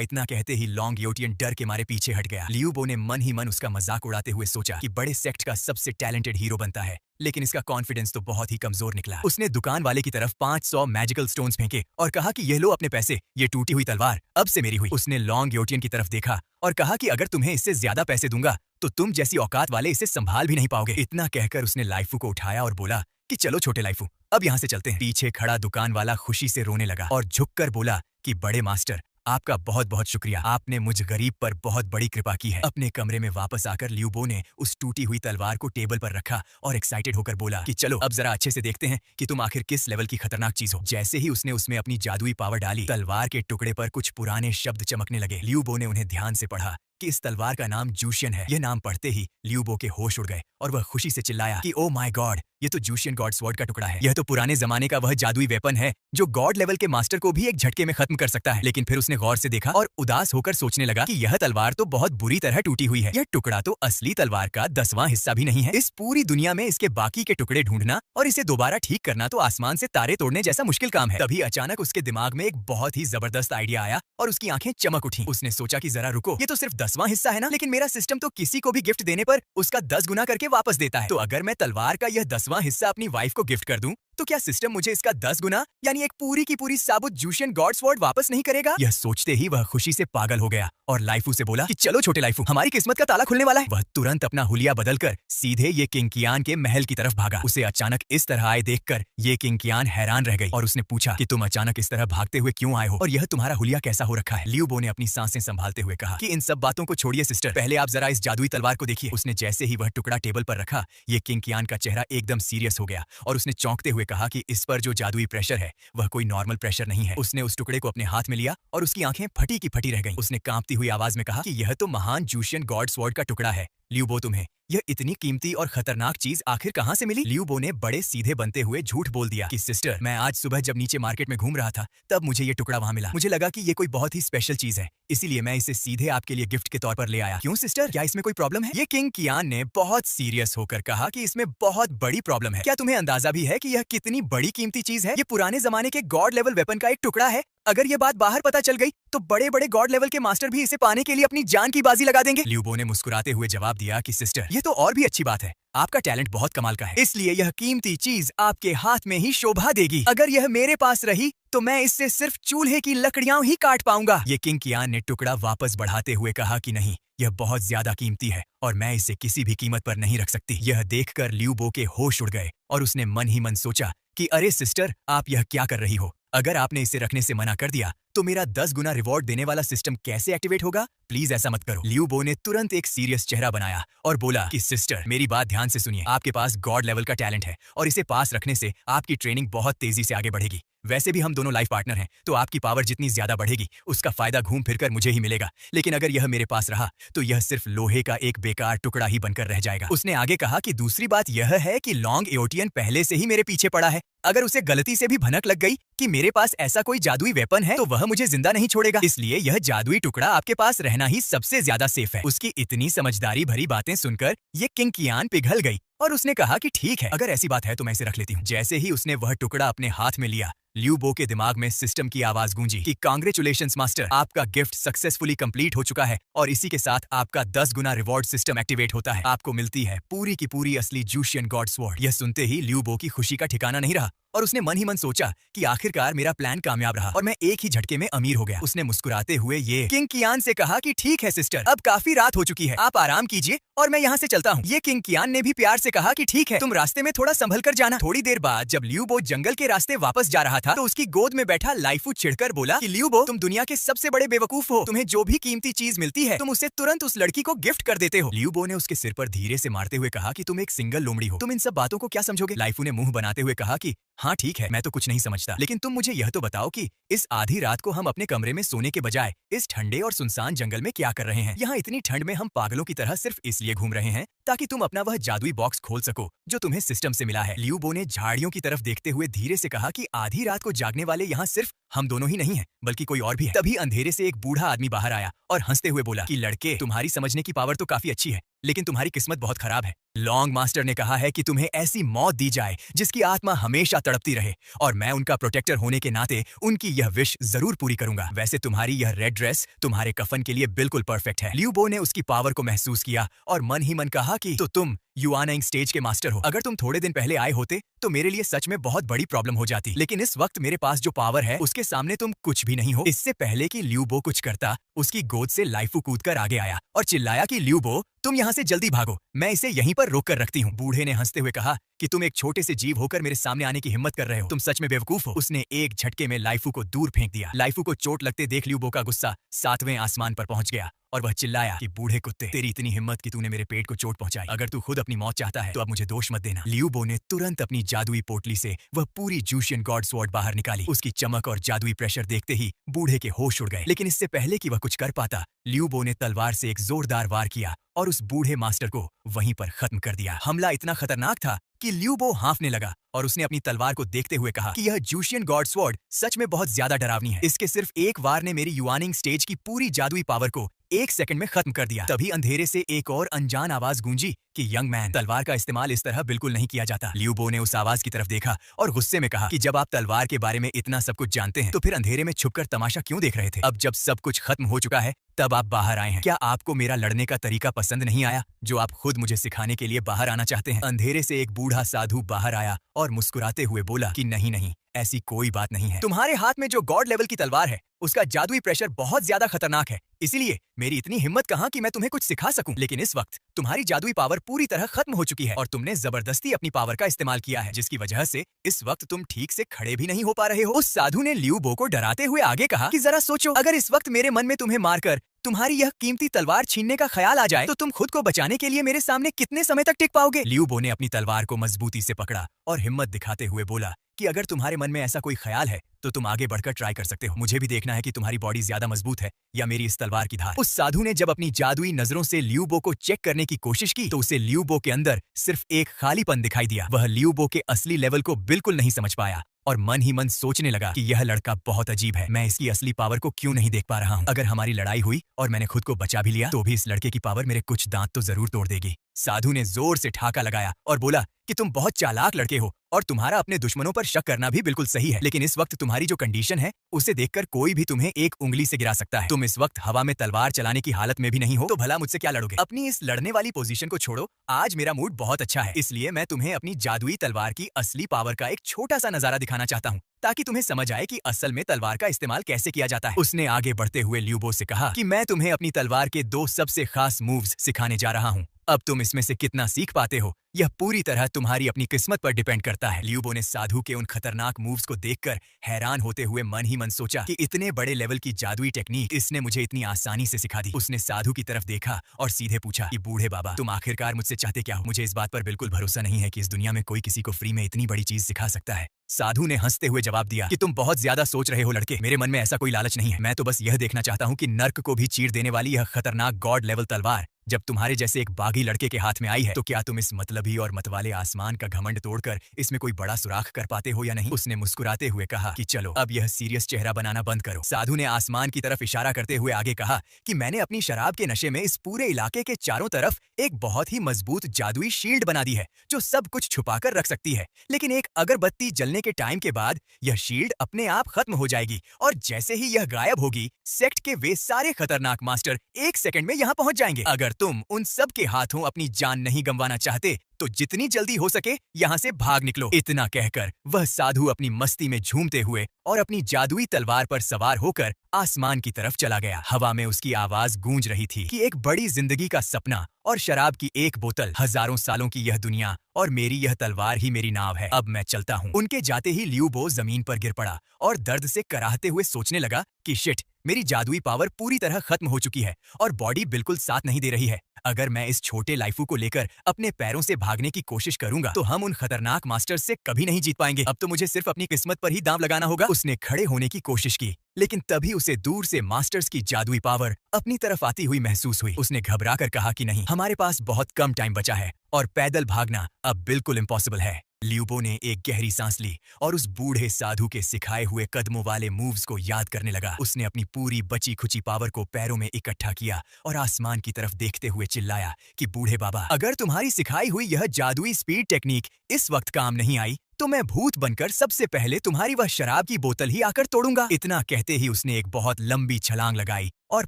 इतना कहते ही लॉन्ग योटियन डर के मारे पीछे हट गया। लियू बो ने मन ही मन उसका मजाक उड़ाते हुए सोचा कि बड़े सेक्ट का सबसे टैलेंटेड हीरो बनता है, लेकिन इसका कॉन्फिडेंस तो बहुत ही कमजोर निकला। उसने दुकान वाले की तरफ 500 मैजिकल स्टोन्स फेंके और कहा कि ये लो अपने पैसे, ये टूटी हुई तलवार अब से मेरी हुई। उसने लॉन्ग योटियन की तरफ देखा और कहा कि अगर तुम्हें इससे ज्यादा पैसे दूंगा तो तुम जैसी औकात वाले इसे संभाल भी नहीं पाओगे। इतना कहकर उसने लाइफू को उठाया और बोला कि चलो छोटे लाइफू, अब यहाँ से चलते हैं। पीछे खड़ा दुकान वाला खुशी से रोने लगा और झुककर बोला कि बड़े मास्टर, आपका बहुत बहुत शुक्रिया, आपने मुझ गरीब पर बहुत बड़ी कृपा की है। अपने कमरे में वापस आकर लियू बो ने उस टूटी हुई तलवार को टेबल पर रखा और एक्साइटेड होकर बोला कि चलो अब जरा अच्छे से देखते हैं कि तुम आखिर किस लेवल की खतरनाक चीज हो। जैसे ही उसने उसमें अपनी जादुई पावर डाली, तलवार के टुकड़े पर कुछ पुराने शब्द चमकने लगे। लियू बो ने उन्हें ध्यान से पढ़ा कि इस तलवार का नाम जूशियन है। यह नाम पढ़ते ही लियू बो के होश उड़ गए और वह खुशी से चिल्लाया कि ओ माय गॉड, ये तो जूशियन गॉड स्वॉर्ड का टुकड़ा है। यह तो पुराने जमाने का वह जादुई वेपन है जो गॉड लेवल के मास्टर को भी एक झटके में खत्म कर सकता है। लेकिन फिर उसने गौर से देखा और उदास होकर सोचने लगा कि यह तलवार तो बहुत बुरी तरह टूटी हुई है। यह टुकड़ा तो असली तलवार का 10वां हिस्सा भी नहीं है। इस पूरी दुनिया में इसके बाकी के टुकड़े ढूंढना और इसे दोबारा ठीक करना तो आसमान से तारे तोड़ने जैसा मुश्किल काम है। तभी अचानक उसके दिमाग में एक बहुत ही जबरदस्त आइडिया आया और उसकी आंखें चमक उठी। उसने सोचा कि जरा रुको, ये तो सिर्फ 10वां हिस्सा है ना, लेकिन मेरा सिस्टम तो किसी को भी गिफ्ट देने पर उसका 10 गुना करके वापस देता है। तो अगर मैं तलवार का यह 10वां हिस्सा अपनी वाइफ को गिफ्ट कर दूं तो क्या सिस्टम मुझे इसका 10 गुना यानी एक पूरी की पूरी साबुत जूशियन गॉड स्वॉर्ड वापस नहीं करेगा? यह सोचते ही वह खुशी से पागल हो गया और लाइफू से बोला कि चलो छोटे लाइफू, हमारी किस्मत का ताला खुलने वाला है। वह तुरंत अपना हुलिया बदलकर सीधे ये किंग कियान के महल की तरफ भागा। उसे अचानक इस तरह आए देखकर ये किंग कियान हैरान रह गई और उसने पूछा कि तुम अचानक इस तरह भागते हुए क्यों आए हो और यह तुम्हारा हुलिया कैसा हो रखा है? लियू बो ने अपनी सांसें संभालते हुए कहा कि इन सब बातों को छोड़िए सिस्टर, पहले आप जरा इस जादुई तलवार को देखिए। उसने जैसे ही वह टुकड़ा टेबल पर रखा, ये किंग कियान का चेहरा एकदम सीरियस हो गया और उसने चौंकते हुए कहा कि इस पर जो जादुई प्रेशर है वह कोई नॉर्मल प्रेशर नहीं है। उसने उस टुकड़े को अपने हाथ में लिया और उसकी आंखें फटी की फटी रह गईं। उसने कांपती हुई आवाज में कहा कि यह तो महान जूशियन गॉड स्वॉर्ड का टुकड़ा है। लियू बो, तुम्हें यह इतनी कीमती और खतरनाक चीज आखिर कहां से मिली? लियू बो ने बड़े सीधे बनते हुए झूठ बोल दिया कि सिस्टर, मैं आज सुबह जब नीचे मार्केट में घूम रहा था तब मुझे ये टुकड़ा वहां मिला। मुझे लगा कि ये कोई बहुत ही स्पेशल चीज है, इसीलिए मैं इसे सीधे आपके लिए गिफ्ट के तौर पर ले आया। क्यों सिस्टर, क्या इसमें कोई प्रॉब्लम है? ये किंग कियान ने बहुत सीरियस होकर कहा कि इसमें बहुत बड़ी प्रॉब्लम है। क्या तुम्हें अंदाजा भी है कि यह कितनी बड़ी कीमती चीज है? ये पुराने जमाने के गॉड लेवल वेपन का एक टुकड़ा है। अगर ये बात बाहर पता चल गई तो बड़े बड़े गॉड लेवल के मास्टर भी इसे पाने के लिए अपनी जान की बाजी लगा देंगे। लियू बो ने मुस्कुराते हुए जवाब दिया कि सिस्टर, ये तो और भी अच्छी बात है, आपका टैलेंट बहुत कमाल का है, इसलिए यह कीमती चीज आपके हाथ में ही शोभा देगी। अगर यह मेरे पास रही तो मैं इससे सिर्फ चूल्हे की लकड़ियां ही काट पाऊंगा। ये किंग कियान ने टुकड़ा वापस बढ़ाते हुए कहा कि नहीं, यह बहुत ज्यादा कीमती है और मैं इसे किसी भी कीमत पर नहीं रख सकती। यह देखकर लियू बो के होश उड़ गए और उसने मन ही मन सोचा कि अरे सिस्टर, आप यह क्या कर रही हो? अगर आपने इसे रखने से मना कर दिया तो मेरा 10 गुना रिवॉर्ड देने वाला सिस्टम कैसे एक्टिवेट होगा? प्लीज ऐसा मत करो। लियू बो ने तुरंत एक सीरियस चेहरा बनाया और बोला कि सिस्टर, मेरी बात ध्यान से सुनिए, आपके पास गॉड लेवल का टैलेंट है और इसे पास रखने से आपकी ट्रेनिंग बहुत तेजी से आगे बढ़ेगी। वैसे भी हम दोनों लाइफ पार्टनर हैं, तो आपकी पावर जितनी ज्यादा बढ़ेगी उसका फायदा घूम फिरकर मुझे ही मिलेगा। लेकिन अगर यह मेरे पास रहा तो यह सिर्फ लोहे का एक बेकार टुकड़ा ही बनकर रह जाएगा। उसने आगे कहा कि दूसरी बात यह है कि लॉन्ग एओटियन पहले से ही मेरे पीछे पड़ा है। अगर उसे गलती से भी भनक लग गई कि मेरे पास ऐसा कोई जादुई वेपन है तो वह मुझे जिंदा नहीं छोड़ेगा। इसलिए यह जादुई टुकड़ा आपके पास रहना ही सबसे ज्यादा सेफ है। उसकी इतनी समझदारी भरी बातें सुनकर ये किंग कियान पिघल गई और उसने कहा कि ठीक है, अगर ऐसी बात है तो मैं इसे रख लेती हूँ। जैसे ही उसने वह टुकड़ा अपने हाथ में लिया, लियू बो के दिमाग में सिस्टम की आवाज गूंजी कि कांग्रेचुलेशंस मास्टर, आपका गिफ्ट सक्सेसफुली कंप्लीट हो चुका है और इसी के साथ आपका 10 गुना रिवॉर्ड सिस्टम एक्टिवेट होता है। आपको मिलती है पूरी की पूरी असली जूशियन गॉड स्वॉर्ड। यह सुनते ही लियू बो की खुशी का ठिकाना नहीं रहा और उसने मन ही मन सोचा कि आखिरकार मेरा प्लान कामयाब रहा और मैं एक ही झटके में अमीर हो गया। उसने मुस्कुराते हुए ये किंग कियान से कहा कि ठीक है सिस्टर, अब काफी रात हो चुकी है, आप आराम कीजिए और मैं यहाँ से चलता हूँ। ये किंग कियान ने भी प्यार से कहा कि ठीक है, तुम रास्ते में थोड़ा संभल कर जाना। थोड़ी देर बाद जब लियू बो जंगल के रास्ते वापस जा रहा था तो उसकी गोद में बैठा लाइफू चिढ़कर बोला कि लियू बो, तुम दुनिया के सबसे बड़े बेवकूफ हो। तुम्हें जो भी कीमती चीज मिलती है तुम उसे तुरंत उस लड़की को गिफ्ट कर देते हो। लियू बो ने उसके सिर पर धीरे से मारते हुए कहा कि तुम एक सिंगल लोमड़ी हो, तुम इन सब बातों को क्या समझोगे? लाइफू ने मुंह बनाते हुए कहा कि हाँ ठीक है, मैं तो कुछ नहीं समझता, लेकिन तुम मुझे यह तो बताओ कि इस आधी रात को हम अपने कमरे में सोने के बजाय इस ठंडे और सुनसान जंगल में क्या कर रहे हैं? यहाँ इतनी ठंड में हम पागलों की तरह सिर्फ इसलिए घूम रहे हैं ताकि तुम अपना वह जादुई बॉक्स खोल सको जो तुम्हें सिस्टम से मिला है। लियू बो ने झाड़ियों की तरफ देखते हुए धीरे से कहा कि आधी रात को जागने वाले यहाँ सिर्फ हम दोनों ही नहीं है बल्कि कोई और भी है। तभी अंधेरे से एक बूढ़ा आदमी बाहर आया और हंसते हुए बोला कि लड़के, तुम्हारी समझने की पावर तो काफी अच्छी है, लेकिन तुम्हारी किस्मत बहुत खराब है। लॉन्ग मास्टर ने कहा है कि तुम्हें ऐसी मौत दी जाए जिसकी आत्मा हमेशा तड़पती रहे, और मैं उनका प्रोटेक्टर होने के नाते उनकी यह विश जरूर पूरी करूंगा। वैसे तुम्हारी यह रेड ड्रेस तुम्हारे कफन के लिए बिल्कुल परफेक्ट है। लियू बो ने उसकी पावर को महसूस किया और मन ही मन कहा कि तो तुम युआनिंग स्टेज के मास्टर हो। अगर तुम थोड़े दिन पहले आए होते तो मेरे लिए सच में बहुत बड़ी प्रॉब्लम हो जाती, लेकिन इस वक्त मेरे पास जो पावर है उसके सामने तुम कुछ भी नहीं हो। इससे पहले कि लियू बो कुछ करता, उसकी गोद से लाइफू कूदकर आगे आया और चिल्लाया कि लियू बो, तुम यहाँ से जल्दी भागो, मैं इसे यहीं पर रोक कर रखती हूँ। बूढ़े ने हंसते हुए कहा कि तुम एक छोटे से जीव होकर मेरे सामने आने की हिम्मत कर रहे हो, तुम सच में बेवकूफ हो। उसने एक झटके में लाइफू को दूर फेंक दिया। लाइफू को चोट लगते देख लियू बो का गुस्सा 7वें आसमान पर पहुंच गया और वह चिल्लाया कि बूढ़े कुत्ते, तेरी इतनी हिम्मत कि तूने मेरे पेट को चोट पहुंचाई। अगर तू खुद अपनी मौत चाहता है तो अब मुझे दोष मत देना। लियू बो ने तुरंत अपनी जादुई पोटली से वह पूरी जूशियन गॉड स्वॉर्ड बाहर निकाली। उसकी चमक और जादुई प्रेशर देखते ही बूढ़े के होश उड़ गए, लेकिन इससे पहले कि वह कुछ कर पाता, लियू बो ने तलवार से एक जोरदार वार किया और उस बूढ़े मास्टर को वहीं पर खत्म कर दिया। हमला इतना खतरनाक था कि लियू बो हांफने लगा और उसने अपनी तलवार को देखते हुए कहा कि यह जूशियन गॉड स्वॉर्ड सच में बहुत ज्यादा डरावनी है। इसके सिर्फ एक वार ने मेरी युआनिंग स्टेज की पूरी जादुई पावर को 1 सेकंड में खत्म कर दिया। तभी अंधेरे से एक और अनजान आवाज गूंजी कि यंग मैन, तलवार का इस्तेमाल इस तरह बिल्कुल नहीं किया जाता। लियू बो ने उस आवाज की तरफ देखा और गुस्से में कहा कि जब आप तलवार के बारे में इतना सब कुछ जानते हैं तो फिर अंधेरे में छुपकर तमाशा क्यों देख रहे थे? अब जब सब कुछ खत्म हो चुका है तब आप बाहर आए हैं। क्या आपको मेरा लड़ने का तरीका पसंद नहीं आया जो आप खुद मुझे सिखाने के लिए बाहर आना चाहते हैं? अंधेरे से एक बूढ़ा साधु बाहर आया और मुस्कुराते हुए बोला कि नहीं नहीं, ऐसी कोई बात नहीं है। तुम्हारे हाथ में जो गॉड लेवल की तलवार है उसका जादुई प्रेशर बहुत ज्यादा खतरनाक है, इसीलिए मेरी इतनी हिम्मत कहाँ कि मैं तुम्हें कुछ सिखा सकूं। लेकिन इस वक्त तुम्हारी जादुई पावर पूरी तरह खत्म हो चुकी है और तुमने जबरदस्ती अपनी पावर का इस्तेमाल किया है, जिसकी वजह से इस वक्त तुम ठीक से खड़े भी नहीं हो पा रहे हो। उस साधु ने लियू बो को डराते हुए आगे कहा कि जरा सोचो, अगर इस वक्त मेरे मन में तुम्हें मारकर तुम्हारी यह कीमती तलवार छीनने का ख्याल आ जाए तो तुम खुद को बचाने के लिए मेरे सामने कितने समय तक टिक पाओगे? लियू बो ने अपनी तलवार को मजबूती से पकड़ा और हिम्मत दिखाते हुए बोला कि अगर तुम्हारे मन में ऐसा कोई ख्याल है तो तुम आगे बढ़कर ट्राई कर सकते हो। मुझे भी देखना है कि तुम्हारी बॉडी ज्यादा मजबूत है या मेरी इस तलवार की धार। उस साधु ने जब अपनी जादुई नजरों से लियू बो को चेक करने की कोशिश की तो उसे लियू बो के अंदर सिर्फ एक खालीपन दिखाई दिया। वह लियू बो के असली लेवल को बिल्कुल नहीं समझ पाया और मन ही मन सोचने लगा कि यह लड़का बहुत अजीब है, मैं इसकी असली पावर को क्यों नहीं देख पा रहा हूँ। अगर हमारी लड़ाई हुई और मैंने खुद को बचा भी लिया तो भी इस लड़के की पावर मेरे कुछ दांत तो जरूर तोड़ देगी। साधु ने जोर से ठाका लगाया और बोला कि तुम बहुत चालाक लड़के हो और तुम्हारा अपने दुश्मनों पर शक करना भी बिल्कुल सही है, लेकिन इस वक्त तुम्हारी जो कंडीशन है उसे देखकर कोई भी तुम्हें एक उंगली से गिरा सकता है। तुम इस वक्त हवा में तलवार चलाने की हालत में भी नहीं हो, तो भला मुझसे क्या लड़ोगे? अपनी इस लड़ने वाली पोजीशन को छोड़ो, आज मेरा मूड बहुत अच्छा है, इसलिए मैं तुम्हें अपनी जादुई तलवार की असली पावर का एक छोटा सा नजारा दिखाना चाहता हूँ ताकि तुम्हें समझ आए कि असल में तलवार का इस्तेमाल कैसे किया जाता है। उसने आगे बढ़ते हुए लियू बो से कहा कि मैं तुम्हें अपनी तलवार के 2 सबसे खास मूव्स सिखाने जा रहा हूँ। अब तुम इसमें से कितना सीख पाते हो यह पूरी तरह तुम्हारी अपनी किस्मत पर डिपेंड करता है। लियू बो ने साधु के उन खतरनाक मूव्स को देखकर हैरान होते हुए मन ही मन सोचा कि इतने बड़े लेवल की जादुई टेक्निक इसने मुझे इतनी आसानी से सिखा दी। उसने साधु की तरफ देखा और सीधे पूछा कि बूढ़े बाबा, तुम आखिरकार मुझसे चाहते क्या हो? मुझे इस बात पर बिल्कुल भरोसा नहीं है कि इस दुनिया में कोई किसी को फ्री में इतनी बड़ी चीज सिखा सकता है। साधु ने हंसते हुए जवाब दिया कि तुम बहुत ज्यादा सोच रहे हो लड़के, मेरे मन में ऐसा कोई लालच नहीं है। मैं तो बस यह देखना चाहता हूँ कि नर्क को भी चीर देने वाली यह खतरनाक गॉड लेवल तलवार जब तुम्हारे जैसे एक बागी लड़के के हाथ में आई है तो क्या तुम इस मतलबी और मतवाले आसमान का घमंड तोड़कर इसमें कोई बड़ा सुराख कर पाते हो या नहीं? उसने मुस्कुराते हुए कहा कि चलो अब यह सीरियस चेहरा बनाना बंद करो। साधु ने आसमान की तरफ इशारा करते हुए आगे कहा कि मैंने अपनी शराब के नशे में इस पूरे इलाके के चारों तरफ एक बहुत ही मजबूत जादुई शील्ड बना दी है जो सब कुछ छुपाकर रख सकती है, लेकिन एक अगरबत्ती जलने के टाइम के बाद यह शील्ड अपने आप खत्म हो जाएगी और जैसे ही यह गायब होगी सेक्ट के वे सारे खतरनाक मास्टर 1 सेकंड में यहाँ पहुंच जाएंगे। अगर तुम उन सब के हाथों अपनी जान नहीं गंवाना चाहते तो जितनी जल्दी हो सके यहाँ से भाग निकलो। इतना कहकर वह साधु अपनी मस्ती में झूमते हुए और अपनी जादुई तलवार पर सवार होकर आसमान की तरफ चला गया। हवा में उसकी आवाज गूंज रही थी कि एक बड़ी जिंदगी का सपना और शराब की एक बोतल, हजारों सालों की यह दुनिया और मेरी यह तलवार ही मेरी नाव है, अब मैं चलता हूँ। उनके जाते ही लियू बो जमीन पर गिर पड़ा और दर्द से कराहते हुए सोचने लगा कि शिट, मेरी जादुई पावर पूरी तरह खत्म हो चुकी है और बॉडी बिल्कुल साथ नहीं दे रही है। अगर मैं इस छोटे लाइफू को लेकर अपने पैरों से भागने की कोशिश करूंगा तो हम उन खतरनाक मास्टर्स से कभी नहीं जीत पाएंगे। अब तो मुझे सिर्फ अपनी किस्मत पर ही दांव लगाना होगा। उसने खड़े होने की कोशिश की लेकिन तभी उसे दूर से मास्टर्स की जादुई पावर अपनी तरफ आती हुई महसूस हुई। उसने घबरा कर कहा कि नहीं, हमारे पास बहुत कम टाइम बचा है और पैदल भागना अब बिल्कुल इम्पॉसिबल है। ल्यूबो ने एक गहरी सांस ली और उस बूढ़े साधु के सिखाए हुए कदमों वाले मूव्स को याद करने लगा। उसने अपनी पूरी बची खुची पावर को पैरों में इकट्ठा किया और आसमान की तरफ देखते हुए चिल्लाया कि बूढ़े बाबा, अगर तुम्हारी सिखाई हुई यह जादुई स्पीड टेक्निक इस वक्त काम नहीं आई तो मैं भूत बनकर सबसे पहले तुम्हारी वह शराब की बोतल ही आकर तोड़ूंगा। इतना कहते ही उसने एक बहुत लंबी छलांग लगाई और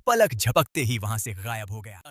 पलक झपकते ही वहां से गायब हो गया।